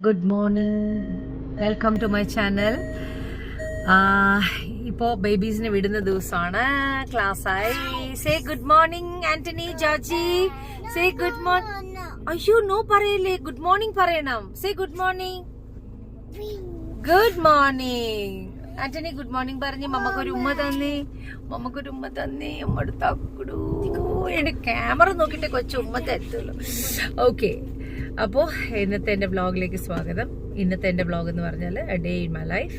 Good morning, welcome to my channel. ഇപ്പോൾ ബേബീസിനെ വിടുന്ന ദിവസമാണ്, ക്ലാസ്സായി. Say good morning Antony, Georgie. Say good morning. അയ്യോ നോ പറയല്ലേ, ഗുഡ് മോർണിംഗ് പറയണം. Say good morning. Good morning Antony, good morning പറഞ്ഞ് മമ്മക്കൊരു ഉമ്മ തന്നേ. ഉമ്മ എടുത്താക്കടൂ. എന്റെ ക്യാമറ നോക്കിട്ട് കൊച്ചു ഉമ്മ തരത്തുള്ളൂ. ഓക്കെ, അപ്പോൾ ഇന്നത്തെ എൻ്റെ വ്ളോഗിലേക്ക് സ്വാഗതം. ഇന്നത്തെ എൻ്റെ വ്ളോഗ് എന്ന് പറഞ്ഞാൽ A day in my life.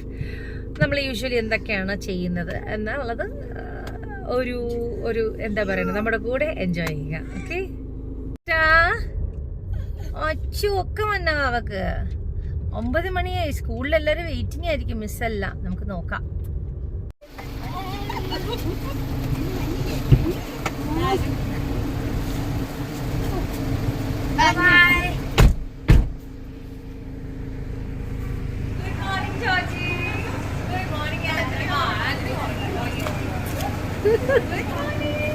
നമ്മൾ യൂഷ്വലി എന്തൊക്കെയാണ് ചെയ്യുന്നത് എന്നുള്ളത് ഒരു എന്താ പറയുന്നത്, നമ്മുടെ കൂടെ എൻജോയ് ചെയ്യുക. ഓക്കെ, അച്ചു ഒക്കെ വന്നാ അവക്ക് 9 മണിയായി. സ്കൂളിലെല്ലാവരും വെയിറ്റിംഗ് ആയിരിക്കും, മിസ്സല്ല. നമുക്ക് നോക്കാം. Bye. Good morning, Georgie. Good morning, Anthony. Anthony. Good morning.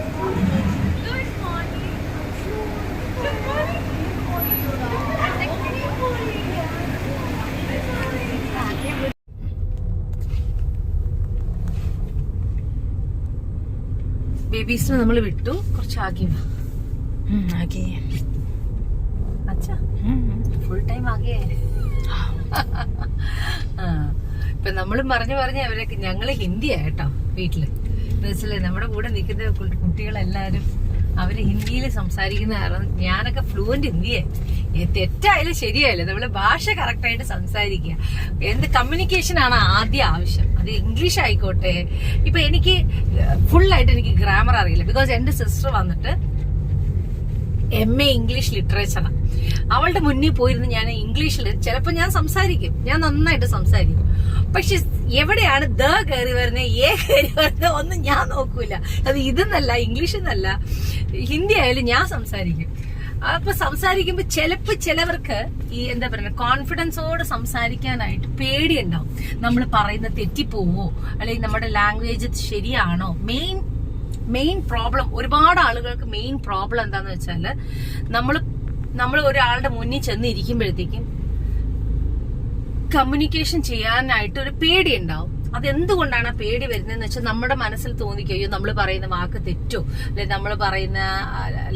Good morning. Good morning. ബേബീസിനെ നമ്മൾ വിട്ടു. കുറച്ച് ആകെ अच्छा ഫുൾ ടൈം ആകെ. ഇപ്പൊ നമ്മളും പറഞ്ഞു അവരൊക്കെ ഞങ്ങള് ഹിന്ദിയാ കേട്ടോ വീട്ടില്. എന്നുവെച്ചാല് നമ്മുടെ കൂടെ നിൽക്കുന്ന കുട്ടികളെല്ലാരും അവര് ഹിന്ദിയിൽ സംസാരിക്കുന്ന കാരണം ഞാനൊക്കെ ഫ്ലുവന്റ് ഹിന്ദിയെ. തെറ്റായാലും ശരിയായാലും നമ്മള് ഭാഷ കറക്റ്റായിട്ട് സംസാരിക്കുക. എന്ത് കമ്മ്യൂണിക്കേഷൻ ആണ് ആദ്യം ആവശ്യം. അത് ഇംഗ്ലീഷ് ആയിക്കോട്ടെ. ഇപ്പൊ എനിക്ക് ഫുള്ളായിട്ട് എനിക്ക് ഗ്രാമർ അറിയില്ല. ബിക്കോസ് എന്റെ സിസ്റ്റർ വന്നിട്ട് MA ഇംഗ്ലീഷ് ലിറ്ററേച്ചറാണ്. അവളുടെ മുന്നിൽ പോയിരുന്ന് ഞാൻ ഇംഗ്ലീഷിൽ ചിലപ്പോൾ ഞാൻ സംസാരിക്കും, ഞാൻ നന്നായിട്ട് സംസാരിക്കും. പക്ഷെ എവിടെയാണ് ദ കയറി വരുന്നത്, കയറി വരുന്നത് ഒന്നും ഞാൻ നോക്കൂല. അത് ഇതെന്നല്ല, ഇംഗ്ലീഷ് എന്നല്ല, ഹിന്ദി ആയാലും ഞാൻ സംസാരിക്കും. അപ്പൊ സംസാരിക്കുമ്പോ ചിലവർക്ക് ഈ എന്താ പറയുക, കോൺഫിഡൻസോട് സംസാരിക്കാനായിട്ട് പേടിയുണ്ടാവും. നമ്മൾ പറയുന്നത് തെറ്റിപ്പോവോ, അല്ലെങ്കിൽ നമ്മുടെ ലാംഗ്വേജ് ശരിയാണോ. മെയിൻ പ്രോബ്ലം, ഒരുപാട് ആളുകൾക്ക് മെയിൻ പ്രോബ്ലം എന്താന്ന് വെച്ചാല് നമ്മൾ ഒരാളുടെ മുന്നിൽ ചെന്ന് ഇരിക്കുമ്പോഴത്തേക്കും കമ്മ്യൂണിക്കേഷൻ ചെയ്യാനായിട്ട് ഒരു പേടി ഉണ്ടാവും. അതെന്തുകൊണ്ടാണ് ആ പേടി വരുന്നതെന്ന് വെച്ചാൽ നമ്മുടെ മനസ്സിൽ തോന്നിക്കോ, അയ്യോ നമ്മൾ പറയുന്ന വാക്ക് തെറ്റോ, അല്ലെ നമ്മൾ പറയുന്ന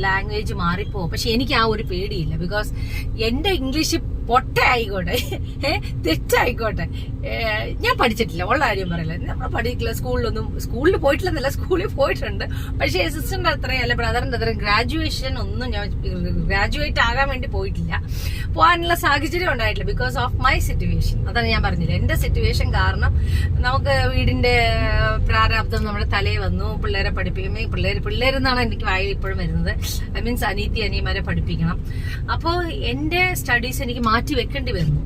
ലാംഗ്വേജ് മാറിപ്പോ. പക്ഷെ എനിക്ക് ആ ഒരു പേടിയില്ല. ബിക്കോസ് എന്റെ ഇംഗ്ലീഷ് പൊട്ട ആയിക്കോട്ടെ, തെറ്റായിക്കോട്ടെ, ഞാൻ പഠിച്ചിട്ടില്ല, ഉള്ള കാര്യം പറയില്ല. നമ്മൾ പഠിക്കില്ല, സ്കൂളിൽ പോയിട്ടില്ലെന്നല്ല, സ്കൂളിൽ പോയിട്ടുണ്ട്. പക്ഷേ സിസ്റ്ററിന്റെ അത്രയും അല്ല ബ്രദറിന്റെ അത്രയും ഗ്രാജുവേഷൻ ഒന്നും ഞാൻ ഗ്രാജുവേറ്റ് ആകാൻ വേണ്ടി പോയിട്ടില്ല. പോകാനുള്ള സാഹചര്യം ഉണ്ടായിട്ടില്ല ബിക്കോസ് ഓഫ് മൈ സിറ്റുവേഷൻ. അതാണ് ഞാൻ പറഞ്ഞില്ല, എന്റെ സിറ്റുവേഷൻ കാരണം നമുക്ക് വീടിന്റെ പ്രാരാബ്ദം നമ്മുടെ തലയിൽ വന്നു. പിള്ളേരെ പഠിപ്പിക്കുമ്പോൾ പിള്ളേരെന്നാണ് എനിക്ക് വായിൽ ഇപ്പോഴും വരുന്നത്. ഐ മീൻസ് അനിയന്മാരെ പഠിപ്പിക്കണം. അപ്പോൾ എന്റെ സ്റ്റഡീസ് എനിക്ക് മാറ്റി വെക്കേണ്ടി വരുന്നു.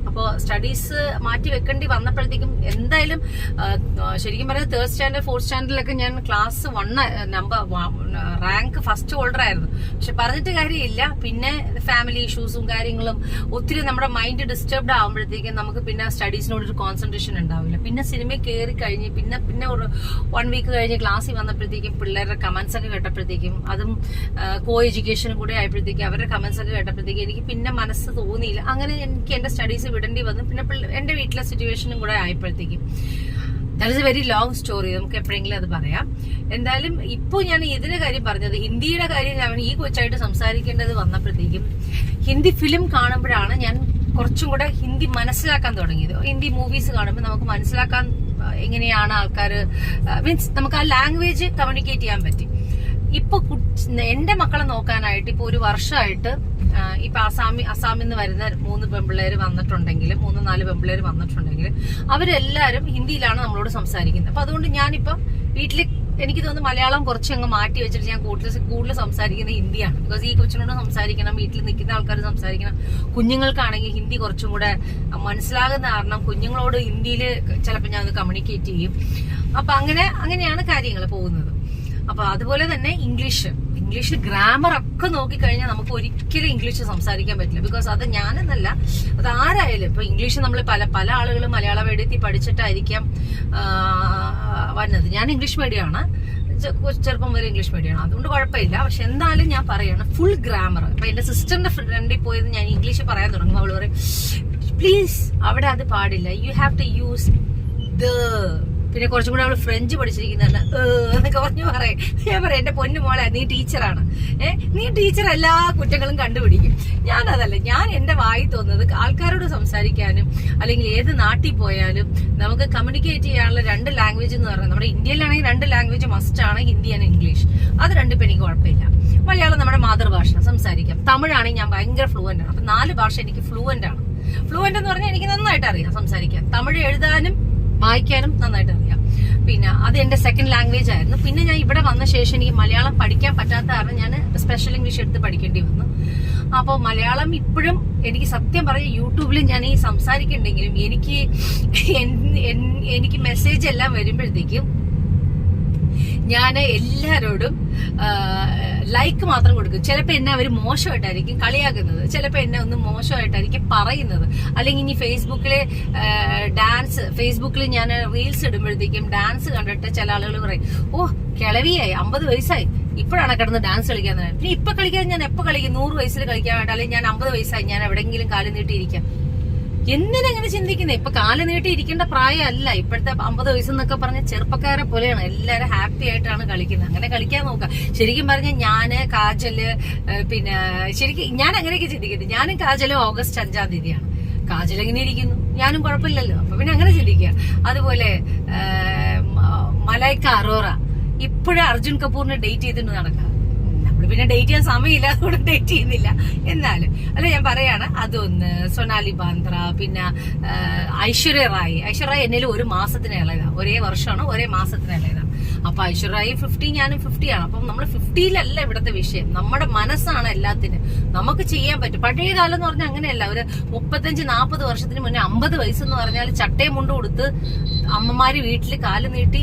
അപ്പോൾ സ്റ്റഡീസ് മാറ്റി വെക്കേണ്ടി വന്നപ്പോഴത്തേക്കും എന്തായാലും ശരിക്കും പറഞ്ഞാൽ 3rd സ്റ്റാൻഡേർഡ് 4th സ്റ്റാൻഡേർഡിലൊക്കെ ഞാൻ ക്ലാസ് 1 റാങ്ക് ഫസ്റ്റ് ഹോൾഡർ ആയിരുന്നു. പക്ഷെ പറഞ്ഞിട്ട് കാര്യമില്ല, പിന്നെ ഫാമിലി ഇഷ്യൂസും കാര്യങ്ങളും ഒത്തിരി നമ്മുടെ മൈൻഡ് ഡിസ്റ്റർബ്ഡ് ആകുമ്പോഴത്തേക്കും നമുക്ക് പിന്നെ സ്റ്റഡീസിനോടൊരു കോൺസെൻട്രേഷൻ ഉണ്ടാവില്ല. പിന്നെ സിനിമയിൽ കയറി കഴിഞ്ഞ് പിന്നെ ഒരു 1 വീക്ക് കഴിഞ്ഞ് ക്ലാസ്സിൽ വന്നപ്പോഴത്തേക്കും പിള്ളേരുടെ കമന്റ്സ് ഒക്കെ കേട്ടപ്പോഴത്തേക്കും, അതും കോ എഡ്യൂക്കേഷനും കൂടെ ആയപ്പോഴത്തേക്കും അവരുടെ കമന്റ്സ് ഒക്കെ കേട്ടപ്പോഴത്തേക്കും എനിക്ക് പിന്നെ മനസ്സ് തോന്നിയില്ല. അങ്ങനെ എനിക്ക് എന്റെ സ്റ്റഡീസ് വിടേണ്ടി വന്നു. പിന്നെ എന്റെ വീട്ടിലെ സിറ്റുവേഷനും കൂടെ ആയപ്പോഴത്തേക്കും that is A very long story, നമുക്ക് എപ്പോഴെങ്കിലും അത് പറയാം. എന്തായാലും ഇപ്പോൾ ഞാൻ ഇതിന്റെ കാര്യം പറഞ്ഞത്, ഹിന്ദിയുടെ കാര്യം ഞാൻ ഈ കൊച്ചായിട്ട് സംസാരിക്കേണ്ടത് വന്നപ്പോഴത്തേക്കും ഹിന്ദി ഫിലിം കാണുമ്പോഴാണ് ഞാൻ കുറച്ചും കൂടെ ഹിന്ദി മനസ്സിലാക്കാൻ തുടങ്ങിയത്. ഹിന്ദി മൂവീസ് കാണുമ്പോൾ നമുക്ക് മനസ്സിലാക്കാൻ എങ്ങനെയാണ് ആൾക്കാർ, മീൻസ് നമുക്ക് ആ ലാംഗ്വേജ് കമ്മ്യൂണിക്കേറ്റ് ചെയ്യാൻ പറ്റി. ഇപ്പൊ എന്റെ മക്കളെ നോക്കാനായിട്ട് ഇപ്പൊ 1 വർഷമായിട്ട് ഇപ്പൊ അസാമിൽ നിന്ന് വരുന്ന 3 പെൺപിള്ളേര് വന്നിട്ടുണ്ടെങ്കിലും 3-4 പെൺപിള്ളേര് വന്നിട്ടുണ്ടെങ്കിലും അവരെല്ലാരും ഹിന്ദിയിലാണ് നമ്മളോട് സംസാരിക്കുന്നത്. അപ്പൊ അതുകൊണ്ട് ഞാനിപ്പം വീട്ടില് എനിക്ക് തോന്നുന്നു മലയാളം കുറച്ചങ്ങ് മാറ്റി വെച്ചിട്ട് ഞാൻ കൂടുതൽ സംസാരിക്കുന്നത് ഹിന്ദിയാണ്. ബിക്കോസ് ഈ കൊച്ചിനോട് സംസാരിക്കണം, വീട്ടിൽ നിൽക്കുന്ന ആൾക്കാർ സംസാരിക്കണം. കുഞ്ഞുങ്ങൾക്കാണെങ്കിൽ ഹിന്ദി കുറച്ചും കൂടെ മനസ്സിലാകുന്ന കാരണം കുഞ്ഞുങ്ങളോട് ഹിന്ദിയിൽ ചിലപ്പോൾ ഞാൻ അത് കമ്മ്യൂണിക്കേറ്റ് ചെയ്യും. അപ്പൊ അങ്ങനെയാണ് കാര്യങ്ങൾ പോകുന്നത്. അപ്പൊ അതുപോലെ തന്നെ ഇംഗ്ലീഷ് ഗ്രാമർ ഒക്കെ നോക്കിക്കഴിഞ്ഞാൽ നമുക്ക് ഒരിക്കലും ഇംഗ്ലീഷ് സംസാരിക്കാൻ പറ്റില്ല. ബിക്കോസ് അത് ഞാനെന്നല്ല, അത് ആരായാലും. ഇപ്പൊ ഇംഗ്ലീഷ് നമ്മൾ പല ആളുകളും മലയാള മീഡിയത്തിൽ പഠിച്ചിട്ടായിരിക്കാം വന്നത്. ഞാൻ ഇംഗ്ലീഷ് മീഡിയമാണ്. ചെറുപ്പം വരെ ഇംഗ്ലീഷ് മീഡിയമാണ്, അതുകൊണ്ട് കുഴപ്പമില്ല. പക്ഷെ എന്തായാലും ഞാൻ പറയാണ് ഫുൾ ഗ്രാമർ. അപ്പൊ എന്റെ സിസ്റ്ററിന്റെ ഫ്രണ്ടിൽ പോയത് ഞാൻ ഇംഗ്ലീഷ് പറയാൻ തുടങ്ങും, അവള് പറയും പ്ലീസ് അവിടെ അത് പാടില്ല, you have to use the. പിന്നെ കുറച്ചും കൂടെ അവള് ഫ്രഞ്ച് പഠിച്ചിരിക്കുന്നതല്ല എന്നൊക്കെ പറഞ്ഞു പറയും. ഞാൻ പറയാം എന്റെ പൊന്നു മോളെ നീ ടീച്ചറാണ്, നീ ടീച്ചർ എല്ലാ കുറ്റങ്ങളും കണ്ടുപിടിക്കും. ഞാനതല്ല, ഞാൻ എന്റെ വായി തോന്നുന്നത് ആൾക്കാരോട് സംസാരിക്കാനും അല്ലെങ്കിൽ ഏത് നാട്ടിൽ പോയാലും നമുക്ക് കമ്മ്യൂണിക്കേറ്റ് ചെയ്യാനുള്ള 2 ലാംഗ്വേജ് എന്ന് പറയുന്നത്, നമ്മുടെ ഇന്ത്യയിലാണെങ്കിൽ 2 ലാംഗ്വേജ് മസ്റ്റ് ആണ്, ഹിന്ദി ആൻഡ് ഇംഗ്ലീഷ്. അത് രണ്ടും ഇപ്പൊ എനിക്ക് കുഴപ്പമില്ല. മലയാളം നമ്മുടെ മാതൃഭാഷ, സംസാരിക്കാം. തമിഴാണെങ്കിൽ ഞാൻ ഭയങ്കര ഫ്ലുവന്റ് ആണ്. അപ്പൊ 4 ഭാഷ എനിക്ക് ഫ്ലുവന്റ് ആണ്. ഫ്ലുവന്റ് എന്ന് പറഞ്ഞാൽ എനിക്ക് നന്നായിട്ട് അറിയാം സംസാരിക്കാൻ. തമിഴ് എഴുതാനും വായിക്കാനും നന്നായിട്ട് അറിയാം. പിന്നെ അത് എന്റെ സെക്കൻഡ് ലാംഗ്വേജ് ആയിരുന്നു. പിന്നെ ഞാൻ ഇവിടെ വന്ന ശേഷം എനിക്ക് മലയാളം പഠിക്കാൻ പറ്റാത്ത കാരണം ഞാൻ സ്പെഷ്യൽ ഇംഗ്ലീഷ് എടുത്ത് പഠിക്കേണ്ടി വന്നു. അപ്പോൾ മലയാളം ഇപ്പോഴും എനിക്ക് സത്യം പറഞ്ഞ യൂട്യൂബിൽ ഞാൻ ഈ സംസാരിക്കുന്നുണ്ടെങ്കിലും എനിക്ക് മെസ്സേജ് എല്ലാം വരുമ്പോഴത്തേക്കും ഞാൻ എല്ലാരോടും ലൈക്ക് മാത്രം കൊടുക്കും. ചിലപ്പോ എന്നെ അവർ മോശമായിട്ടായിരിക്കും കളിയാക്കുന്നത്, ചിലപ്പോ എന്നെ ഒന്ന് മോശമായിട്ടായിരിക്കും പറയുന്നത്. അല്ലെങ്കിൽ ഇനി ഫേസ്ബുക്കിൽ ഞാൻ റീൽസ് ഇടുമ്പോഴത്തേക്കും ഡാൻസ് കണ്ടിട്ട് ചില ആളുകൾ പറയും, ഓ കിളവിയായി 50 വയസ്സായി ഇപ്പോഴാണ് കിടന്ന് ഡാൻസ് കളിക്കാൻ. പിന്നെ ഇപ്പൊ കളിക്കാൻ ഞാൻ എപ്പോ കളിക്കും? 100 വയസ്സിൽ കളിക്കാൻ വേണ്ട, അല്ലെങ്കിൽ ഞാൻ 50 വയസ്സായി ഞാൻ എവിടെയെങ്കിലും കാലം നീട്ടിയിരിക്കാം. എന്തിനെങ്ങനെ ചിന്തിക്കുന്നത്? ഇപ്പൊ കാല് നീട്ടി ഇരിക്കേണ്ട പ്രായമല്ല ഇപ്പോഴത്തെ. 50 വയസ്സെന്നൊക്കെ പറഞ്ഞ ചെറുപ്പക്കാരെ പോലെയാണ് എല്ലാരും ഹാപ്പി ആയിട്ടാണ് കളിക്കുന്നത്. അങ്ങനെ കളിക്കാൻ നോക്കാം. ശരിക്കും പറഞ്ഞ ഞാന് കാജല് പിന്നെ ശരിക്കും ഞാൻ അങ്ങനെയൊക്കെ ചിന്തിക്കുന്നത്. ഞാനും കാജലും ഓഗസ്റ്റ് 5-ാം തീയതിയാണ്. കാജൽ എങ്ങനെ ഇരിക്കുന്നു? ഞാനും കുഴപ്പമില്ലല്ലോ. അപ്പൊ പിന്നെ അങ്ങനെ ചിന്തിക്കുക. അതുപോലെ മലൈക്ക അറോറ ഇപ്പോഴും അർജുൻ കപൂറിനെ ഡേറ്റ് ചെയ്തിട്ട് നടക്കുക. പിന്നെ ഡേറ്റ് ചെയ്യാൻ സമയമില്ല, അതുകൊണ്ട് ഡേറ്റ് ചെയ്യുന്നില്ല. എന്നാലും അല്ല ഞാൻ പറയാണ്, അതൊന്ന് സൊനാലി ബാന്ദ്ര, പിന്നെ ഐശ്വര്യ റായ് എന്നേലും 1 മാസത്തിന് ഇളയതാണ്. ഒരേ വർഷമാണ്, ഒരേ മാസത്തിന് ഇളയതാണ്. അപ്പൊ ഐശ്വര്യ 50, ഞാനും 50 ആണ്. അപ്പം നമ്മൾ 50-ലല്ല ഇവിടുത്തെ വിഷയം, നമ്മുടെ മനസ്സാണ് എല്ലാത്തിനും. നമുക്ക് ചെയ്യാൻ പറ്റും. പഴയ കാലം എന്ന് പറഞ്ഞാൽ അങ്ങനെയല്ല. ഒരു 35-40 വർഷത്തിന് മുന്നേ 50 വയസ്സെന്ന് പറഞ്ഞാൽ ചട്ടയും മുണ്ടും കൊടുത്ത് അമ്മമാര് വീട്ടിൽ കാല് നീട്ടി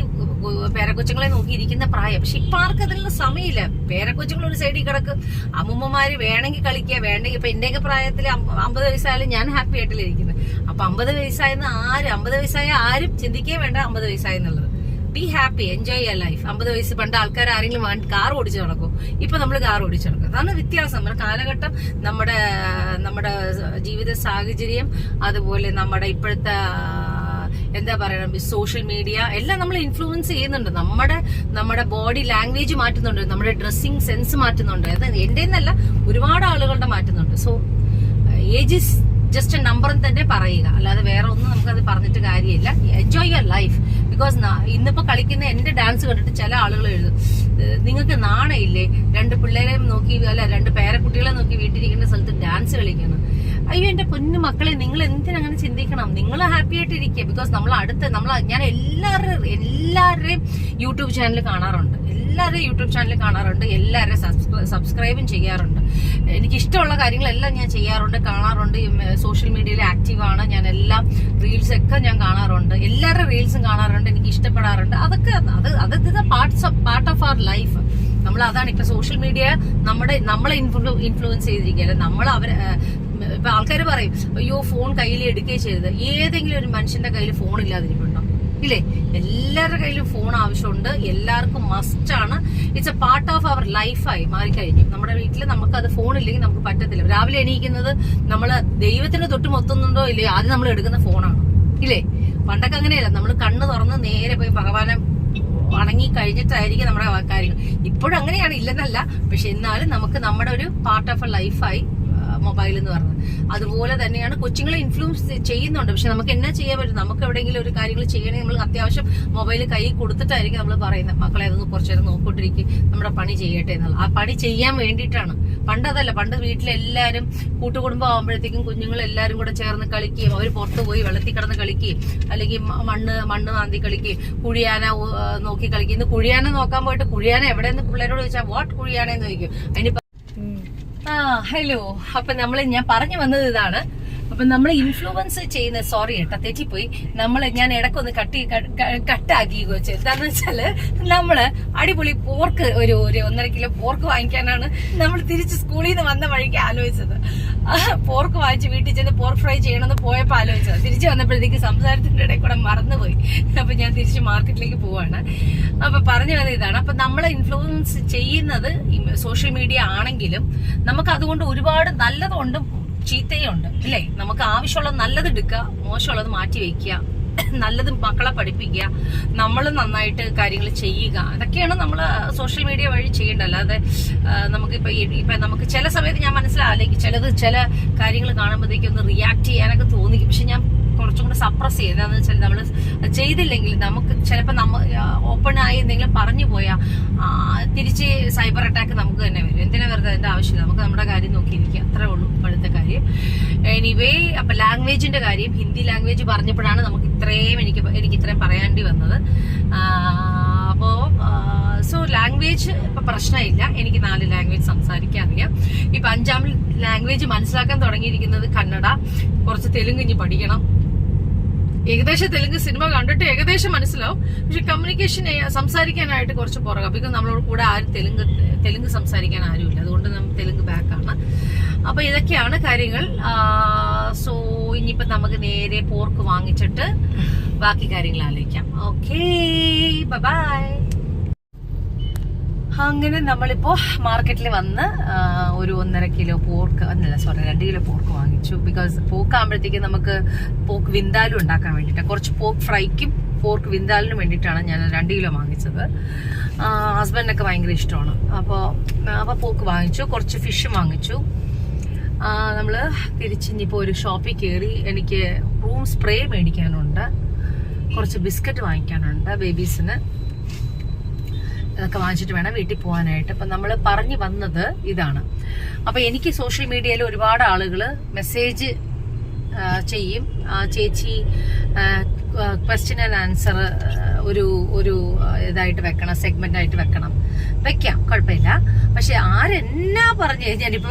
പേരക്കൊച്ചുങ്ങളെ നോക്കി ഇരിക്കുന്ന പ്രായം. പക്ഷെ ഇപ്പൊ ആർക്കും അതിനുള്ള സമയമില്ല. പേരക്കൊച്ചുങ്ങൾ ഒരു സൈഡിൽ കിടക്കും, അമ്മൂമ്മമാര് വേണമെങ്കിൽ കളിക്കുക, വേണമെങ്കിൽ. ഇപ്പൊ എന്റെയൊക്കെ പ്രായത്തിൽ 50 വയസ്സായാലും ഞാൻ ഹാപ്പി ആയിട്ടല്ലേ ഇരിക്കുന്നത്. അപ്പൊ 50 വയസ്സായെന്ന് 50 വയസ്സായ ആരും ചിന്തിക്കേ വേണ്ട 50 വയസ്സായെന്നുള്ളത്. Be happy, enjoy your life. 50 വയസ്സ് പണ്ട് ആൾക്കാർ ആരെങ്കിലും കാർ ഓടിച്ചു നടക്കും, ഇപ്പൊ നമ്മൾ കാർ ഓടിച്ചു നടക്കും. അതാണ് വ്യത്യാസം. നമ്മുടെ കാലഘട്ടം, നമ്മുടെ ജീവിത സാഹചര്യം, അതുപോലെ നമ്മുടെ ഇപ്പോഴത്തെ എന്താ പറയുക സോഷ്യൽ മീഡിയ എല്ലാം നമ്മൾ ഇൻഫ്ലുവൻസ് ചെയ്യുന്നുണ്ട്. നമ്മുടെ ബോഡി ലാംഗ്വേജ് മാറ്റുന്നുണ്ട്, നമ്മുടെ ഡ്രസ്സിങ് സെൻസ് മാറ്റുന്നുണ്ട്. അത് എന്റെ എന്നല്ല, ഒരുപാട് ആളുകളുടെ മാറ്റുന്നുണ്ട്. So age is just A number തന്നെ പറയുക, അല്ലാതെ വേറെ ഒന്നും നമുക്കത് പറഞ്ഞിട്ട് കാര്യമില്ല. Enjoy your life. ബിക്കോസ് ഇന്നിപ്പോ കളിക്കുന്ന എന്റെ ഡാൻസ് കണ്ടിട്ട് ചില ആളുകൾ എഴുതും, നിങ്ങൾക്ക് നാണയില്ലേ 2 പിള്ളേരെ നോക്കി, അല്ല 2 പേരക്കുട്ടികളെ നോക്കി വീട്ടിലിരിക്കുന്ന സ്ഥലത്ത് ഡാൻസ് കളിക്കണം. അയ്യോ എന്റെ പൊന്നു മക്കളെ, നിങ്ങൾ എന്തിനങ്ങനെ ചിന്തിക്കണം? നിങ്ങൾ ഹാപ്പി ആയിട്ടിരിക്കുക. ബിക്കോസ് ഞാൻ എല്ലാവരുടെയും യൂട്യൂബ് ചാനൽ കാണാറുണ്ട്, എല്ലാവരും സബ്സ്ക്രൈബും ചെയ്യാറുണ്ട്. എനിക്ക് ഇഷ്ടമുള്ള കാര്യങ്ങളെല്ലാം ഞാൻ ചെയ്യാറുണ്ട്, കാണാറുണ്ട്. സോഷ്യൽ മീഡിയയിൽ ആക്റ്റീവാണ് ഞാൻ. എല്ലാം റീൽസ് ഒക്കെ ഞാൻ കാണാറുണ്ട്, എല്ലാവരുടെ റീൽസും കാണാറുണ്ട്, എനിക്ക് ഇഷ്ടപ്പെടാറുണ്ട്. അതൊക്കെ അത് പാർട്ട് ഓഫ് അവർ ലൈഫ്. അതാണ് ഇപ്പൊ സോഷ്യൽ മീഡിയ നമ്മളെ ഇൻഫ്ലുവൻസ് ചെയ്തിരിക്കുകയല്ലേ. ഇപ്പൊ ആൾക്കാർ പറയും, അയ്യോ ഫോൺ കയ്യിൽ എടുക്കുകയും ചെയ്തത്. ഏതെങ്കിലും ഒരു മനുഷ്യന്റെ കയ്യിൽ ഫോൺ ഇല്ലാതിരിപ്പുണ്ടോ? ഇല്ലേ? എല്ലാവരുടെ കയ്യിലും ഫോൺ ആവശ്യമുണ്ട്, എല്ലാവർക്കും മസ്റ്റ് ആണ്. It's a part of our ലൈഫായി മാറിക്കഴിഞ്ഞു. നമ്മുടെ വീട്ടിൽ നമുക്കത് ഫോൺ ഇല്ലെങ്കിൽ നമുക്ക് പറ്റത്തില്ല. രാവിലെ എണീക്കുന്നത് നമ്മള് ദൈവത്തിന് തൊട്ട് മൊത്തുന്നുണ്ടോ ഇല്ലേ, ആദ്യം നമ്മൾ എടുക്കുന്ന ഫോണാണ്, ഇല്ലേ? പണ്ടൊക്കെ അങ്ങനെയല്ല, നമ്മൾ കണ്ണ് തുറന്ന് നേരെ പോയി ഭഗവാനെ വണങ്ങി കഴിഞ്ഞിട്ടായിരിക്കും നമ്മുടെ കാര്യങ്ങൾ. ഇപ്പോഴും അങ്ങനെയാണ്, ഇല്ലെന്നല്ല. പക്ഷെ എന്നാലും നമുക്ക് നമ്മുടെ ഒരു പാർട്ട് ഓഫ് എ ലൈഫായി മൊബൈൽ എന്ന് പറഞ്ഞത്. അതുപോലെ തന്നെയാണ് കൊച്ചുങ്ങളെ ഇൻഫ്ലുവൻസ് ചെയ്യുന്നുണ്ട്. പക്ഷെ നമുക്ക് എന്നാ ചെയ്യാൻ പറ്റും? നമുക്ക് എവിടെയെങ്കിലും ഒരു കാര്യങ്ങൾ ചെയ്യണമെങ്കിൽ നമ്മൾ അത്യാവശ്യം മൊബൈൽ കൈ കൊടുത്തിട്ടായിരിക്കും നമ്മൾ പറയുന്നത്, മക്കളെ അതൊന്ന് കുറച്ചു നേരം നോക്കിക്കൊണ്ടിരിക്കും, നമ്മുടെ പണി ചെയ്യട്ടെ എന്നുള്ള. ആ പണി ചെയ്യാൻ വേണ്ടിയിട്ടാണ്. പണ്ടതല്ല, പണ്ട് വീട്ടിലെല്ലാവരും കൂട്ടുകുടുംബം ആകുമ്പോഴത്തേക്കും കുഞ്ഞുങ്ങളെല്ലാവരും കൂടെ ചേർന്ന് കളിക്കുകയും, അവർ പുറത്ത് പോയി വെള്ളത്തിൽ കിടന്ന് കളിക്കുകയും, അല്ലെങ്കിൽ മണ്ണ് മാന്തി കളിക്കുകയും, കുഴിയാന നോക്കി കളിക്കും. ഇന്ന് കുഴിയാന നോക്കാൻ പോയിട്ട് കുഴിയാന എവിടെയെന്ന് പിള്ളേരോട് ചോദിച്ചാൽ വാട്ട് കുഴിയാനെന്ന് ചോദിക്കും. അതിന് ഹലോ. അപ്പൊ ഞാൻ പറഞ്ഞു വന്നത് ഇതാണ്, അപ്പൊ നമ്മൾ ഇൻഫ്ലുവൻസ് ചെയ്യുന്ന, സോറി കേട്ടോ തെറ്റിപ്പോയി, ഞാൻ ഇടക്കൊന്ന് കട്ടാക്കി വെച്ച്. എന്താന്ന് വെച്ചാല് നമ്മള് അടിപൊളി പോർക്ക് ഒരു 1.5 കിലോ പോർക്ക് വാങ്ങിക്കാനാണ് നമ്മൾ തിരിച്ച് സ്കൂളിൽ നിന്ന് വന്ന വഴിക്ക് ആലോചിച്ചത്. പോർക്ക് വാങ്ങിച്ച് വീട്ടിൽ ചെന്ന് പോർക്ക് ഫ്രൈ ചെയ്യണമെന്ന് പോയപ്പോ ആലോചിച്ചത്. തിരിച്ചു വന്നപ്പോഴത്തേക്ക് സംസാരത്തിന്റെ ഇടയിൽ കൂടെ മറന്നുപോയി. അപ്പൊ ഞാൻ തിരിച്ച് മാർക്കറ്റിലേക്ക് പോവാണ്. അപ്പൊ പറഞ്ഞു വന്നത് ഇതാണ്. അപ്പൊ നമ്മളെ ഇൻഫ്ലുവൻസ് ചെയ്യുന്നത് സോഷ്യൽ മീഡിയ ആണെങ്കിലും നമുക്ക് അതുകൊണ്ട് ഒരുപാട് നല്ലതുണ്ട് ചീത്തയുണ്ട് അല്ലേ. നമുക്ക് ആവശ്യമുള്ളത് നല്ലത് എടുക്കുക, മോശമുള്ളത് മാറ്റി വെക്കുക, നല്ലത് മക്കളെ പഠിപ്പിക്കുക, നമ്മൾ നന്നായിട്ട് കാര്യങ്ങൾ ചെയ്യുക. അതൊക്കെയാണ് നമ്മൾ സോഷ്യൽ മീഡിയ വഴി ചെയ്യേണ്ടത്. അല്ലാതെ നമുക്കിപ്പോ നമുക്ക് ചില സമയത്ത് ഞാൻ മനസ്സിലാലേക്ക് ചില കാര്യങ്ങൾ കാണുമ്പോഴത്തേക്ക് ഒന്ന് റിയാക്ട് ചെയ്യാനൊക്കെ തോന്നിക്കും. പക്ഷെ ഞാൻ കുറച്ചും കൂടെ സപ്രസ് ചെയ്യും. എന്താണെന്ന് വെച്ചാൽ നമ്മൾ ചെയ്തില്ലെങ്കിൽ നമുക്ക് ചിലപ്പോൾ ഓപ്പൺ ആയി എന്തെങ്കിലും പറഞ്ഞു പോയാൽ തിരിച്ച് സൈബർ അറ്റാക്ക് നമുക്ക് തന്നെ വരും. എന്തിനാ വെറുതെ അതിന്റെ ആവശ്യമില്ല. നമുക്ക് നമ്മുടെ കാര്യം നോക്കിയിരിക്കുക, അത്രേ ഉള്ളൂ ഇപ്പോഴത്തെ കാര്യം. എനിവേ, അപ്പൊ ലാംഗ്വേജിന്റെ കാര്യം, ഹിന്ദി ലാംഗ്വേജ് പറഞ്ഞപ്പോഴാണ് നമുക്ക് എനിക്ക് ഇത്രയും പറയേണ്ടി വന്നത്. അപ്പോ സോ ലാംഗ്വേജ് ഇപ്പൊ പ്രശ്നമില്ല. എനിക്ക് 4 ലാംഗ്വേജ് സംസാരിക്കാൻ അറിയാം. ഇപ്പൊ 5ാം ലാംഗ്വേജ് മനസ്സിലാക്കാൻ തുടങ്ങിയിരിക്കുന്നത് കന്നഡ. കുറച്ച് തെലുങ്ക് ഇനി പഠിക്കണം. ഏകദേശം തെലുങ്ക് സിനിമ കണ്ടിട്ട് ഏകദേശം മനസ്സിലാവും. പക്ഷെ കമ്മ്യൂണിക്കേഷൻ സംസാരിക്കാനായിട്ട് കുറച്ച് പുറകെ. ബിക്കോസ് നമ്മളോട് കൂടെ ആരും തെലുങ്ക് സംസാരിക്കാൻ ആരുമില്ല. അതുകൊണ്ട് നമ്മൾ തെലുങ്ക് ബാക്കാണ്. അപ്പൊ ഇതൊക്കെയാണ് കാര്യങ്ങൾ. സോ ഇനിയിപ്പോ നമുക്ക് നേരെ പോർക്ക് വാങ്ങിച്ചിട്ട് ബാക്കി കാര്യങ്ങൾ ആലോചിക്കാം. Okay, bye. അങ്ങനെ നമ്മളിപ്പോ മാർക്കറ്റിൽ വന്ന് ഒരു 1.5 കിലോ പോർക്ക്, 2 കിലോ പോർക്ക് വാങ്ങിച്ചു. ബിക്കോസ് പോർക്ക് ആകുമ്പോഴത്തേക്ക് നമുക്ക് പോർക്ക് വിന്താലും ഉണ്ടാക്കാൻ വേണ്ടിയിട്ട്, കുറച്ച് പോർക്ക് ഫ്രൈക്കും പോർക്ക് വിന്താലിനും വേണ്ടിയിട്ടാണ് ഞാൻ 2 കിലോ വാങ്ങിച്ചത്. ഹസ്ബൻഡിനൊക്കെ ഭയങ്കര ഇഷ്ടമാണ്. അപ്പോൾ പോർക്ക് വാങ്ങിച്ചു. കുറച്ച് ഫിഷും വാങ്ങിച്ചു. നമ്മൾ തിരിച്ചിപ്പോൾ ഒരു ഷോപ്പിൽ കയറി. എനിക്ക് റൂം സ്പ്രേ മേടിക്കാനുണ്ട്, കുറച്ച് ബിസ്ക്കറ്റ് വാങ്ങിക്കാനുണ്ട് ബേബീസിന്. ഇതൊക്കെ വാങ്ങിച്ചിട്ട് വേണം വീട്ടിൽ പോകാനായിട്ട്. അപ്പം നമ്മൾ പറഞ്ഞു വന്നത് ഇതാണ്. അപ്പം എനിക്ക് സോഷ്യൽ മീഡിയയിൽ ഒരുപാട് ആളുകൾ മെസ്സേജ് ചെയ്യും, ചേച്ചി ക്വസ്റ്റ്യൻ ആൻഡ് ആൻസർ ഒരു ഇതായിട്ട് വെക്കണം, സെഗ്മെന്റ് ആയിട്ട് വെക്കാം, കുഴപ്പമില്ല. പക്ഷെ ആരെന്നാ പറഞ്ഞു, ഞാനിപ്പോ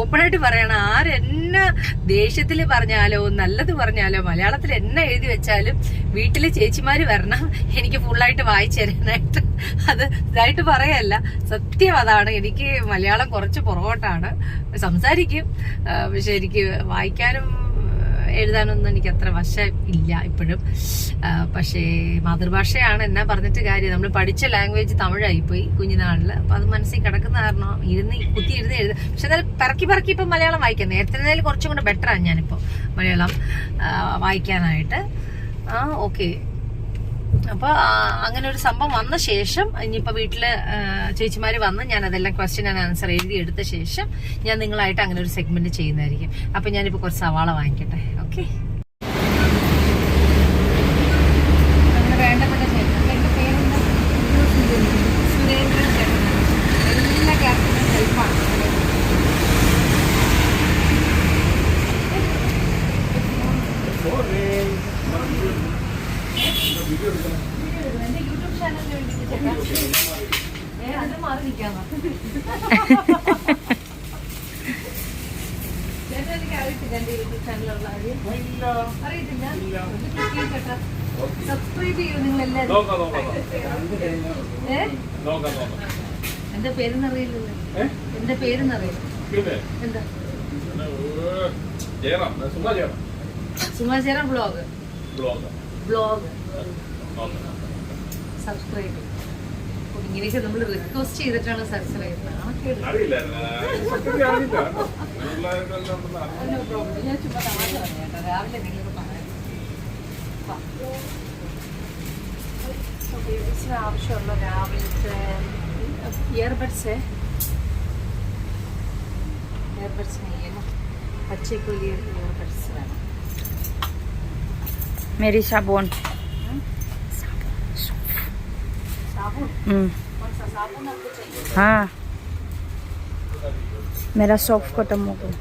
ഓപ്പണായിട്ട് പറയണം, ആരെന്നാ ദേഷ്യത്തിൽ പറഞ്ഞാലോ നല്ലത് പറഞ്ഞാലോ മലയാളത്തിൽ എന്നെ എഴുതി വെച്ചാലും വീട്ടിലെ ചേച്ചിമാര് വരണം എനിക്ക് ഫുള്ളായിട്ട് വായിച്ചു തരാനായിട്ട്. അത് ഇതായിട്ട് പറയല്ല, സത്യം അതാണ്. എനിക്ക് മലയാളം കുറച്ച് പുറകോട്ടാണ്, സംസാരിക്കും. പക്ഷെ എനിക്ക് വായിക്കാനും എഴുതാനൊന്നും എനിക്ക് അത്ര വശം ഇല്ല ഇപ്പോഴും. പക്ഷേ മാതൃഭാഷയാണ്, എന്നാ പറഞ്ഞിട്ട് കാര്യം. നമ്മൾ പഠിച്ച ലാംഗ്വേജ് തമിഴായിപ്പോയി കുഞ്ഞുനാളിൽ. അപ്പം അത് മനസ്സിൽ കിടക്കുന്ന കാരണം കുത്തി എഴുതി എഴുതുക. പക്ഷെ എന്നാലും പറക്കി ഇപ്പം മലയാളം വായിക്കാം. നേരത്തെ കുറച്ചും കൂടെ ബെറ്ററാണ് ഞാനിപ്പോൾ മലയാളം വായിക്കാനായിട്ട്. ഓക്കെ. അപ്പൊ അങ്ങനെ ഒരു സംഭവം വന്ന ശേഷം ഇനിയിപ്പോ വീട്ടില് ചേച്ചിമാര് വന്ന് ഞാൻ അതെല്ലാം ക്വസ്റ്റ്യൻ ആൻഡ് ആൻസർ എഴുതി എടുത്ത ശേഷം ഞാൻ നിങ്ങളായിട്ട് അങ്ങനെ ഒരു സെഗ്മെന്റ് ചെയ്യുന്നതായിരിക്കും. അപ്പൊ ഞാനിപ്പോ കുറച്ച് സവാള വാങ്ങിക്കട്ടെ. ഓക്കെ. വേണ്ടപ്പെട്ട ചേട്ടൻ, എന്റെ പേരെന്താ? സുരേന്ദ്രൻ ചേട്ടൻ. എല്ലാ ക്യാപ്റ്റനും ഹെൽപ്പാണ്. എന്റെ യൂട്യൂബ് ചാനലിന് വേണ്ടിട്ട് അത് മാറി നിൽക്കാമോ? ചേട്ടാ എനിക്ക് അറിയത്തില്ല എന്റെ യൂട്യൂബ് ചാനലുള്ള കാര്യം. അറിയത്തില്ല. സബ്സ്ക്രൈബ് ചെയ്യൂ നിങ്ങൾ എല്ലാവരും. എന്റെ പേരെന്നറിയില്ലല്ലോ. എന്റെ പേരെന്നറിയില്ല. എന്താ? സുമാചേരം ബ്ലോഗ് സബ്സ്ക്രൈബ്. ഇങ്ങനെയൊക്കെ നമ്മൾ റിക്വസ്റ്റ് ചെയ്തിട്ടാണ് സബ്സ്ക്രൈബ്. ഞാൻ ചുമ്മാ താമസ പറഞ്ഞേട്ടോ. രാവിലെ നിങ്ങൾക്ക് പറയാം. ബേബീസിന് ആവശ്യമുള്ള രാവിലത്തെ ഇയർബഡ്സ് ചെയ്യണം. പച്ചക്കുള്ളി ഇയർബഡ്സ് വേണം. मेरी साबुन साबुन आपको चाहिए? हाँ, मेरा सॉफ्ट खत्म हो गया.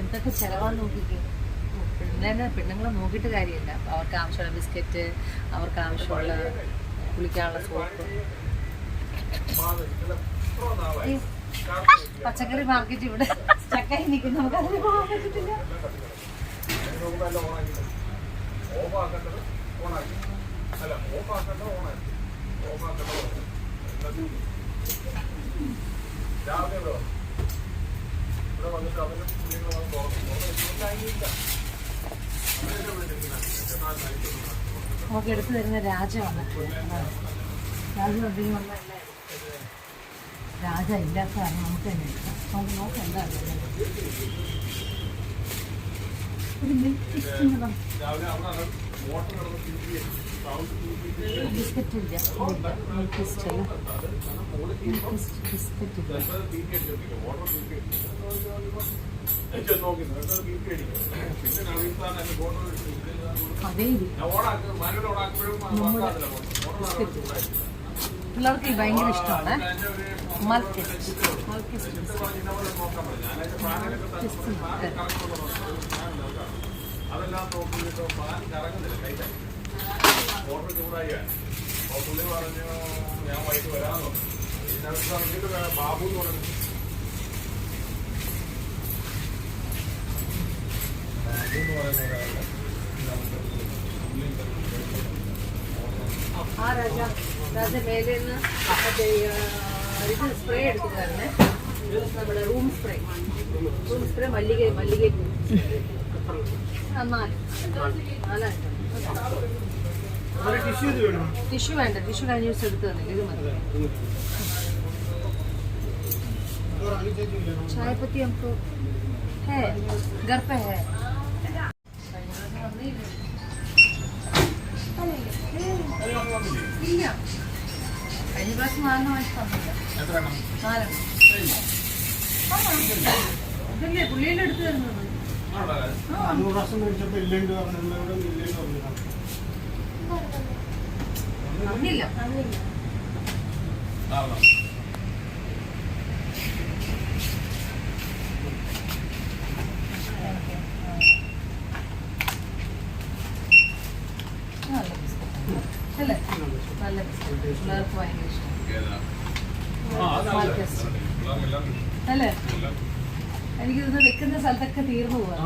എന്തൊക്കെ ചെലവാന്ന് നോക്കിക്കേ. പെണ്ണുങ്ങളെ നോക്കിയിട്ട് കാര്യമില്ല. അവർക്ക് ആവശ്യമുള്ള ബിസ്ക്കറ്റ്, അവർക്ക് ആവശ്യമുള്ള കുളിക്കാനുള്ള സോപ്പ്. പച്ചക്കറി മാർക്കറ്റ് ഇവിടെ ചക്കായി നിൽക്കുന്നു, നമുക്ക് അതിന് പോകാൻ പറ്റത്തില്ല. നമുക്ക് എടുത്തു തരുന്ന രാജമാണ്. രാജ ഉണ്ടെങ്കിൽ നമ്മളല്ല, രാജ ഇല്ലാത്ത കാരണം നമുക്ക് തന്നെ എടുക്കാം. നമുക്ക് നോക്കാം എന്താ ബിസ്ക്കറ്റ് ഇല്ല, ബിസ്ക്കറ്റ് ഇല്ല. അതേ പിള്ളേർക്ക് ഭയങ്കര ഇഷ്ടമാണ് അതെല്ലാം നോക്കിയിട്ട് പാൻ കറങ്ങുന്നില്ല കൈ മോട്ടർ ചൂടായി പുള്ളി പറഞ്ഞു ഞാൻ വൈകിട്ട് വരാമെന്ന് പറഞ്ഞു. ഇതിനകത്ത് പറഞ്ഞിട്ട് ബാബു എന്ന് പറഞ്ഞു. ബാബു എന്ന് പറയുന്ന ഒരാളുടെ ആ രാജ മേലെ നിന്ന് ഇത് സ്പ്രേ എടുക്കുന്നതായിരുന്നേ, നമ്മുടെ റൂം സ്പ്രേ മല്ലിക ടിഷ്യൂ വേണ്ട, ടിഷ്യൂ കഴിഞ്ഞ ദിവസം എടുത്ത് തന്നെ ഇത് മതി. चायपत्ती हमको है घर पे है. ഇല്ല, കഴിഞ്ഞ പ്രാവശ്യം 4 ഇതല്ലേ പുള്ളിയുടെ അടുത്ത് തരുന്നത്. തന്നില്ല. അല്ലേ നല്ല പിള്ളേർക്ക് ഭയങ്കര ഇഷ്ടം അല്ലേ. എനിക്കിത് വെക്കുന്ന സ്ഥലത്തൊക്കെ തീർന്നു പോവാ.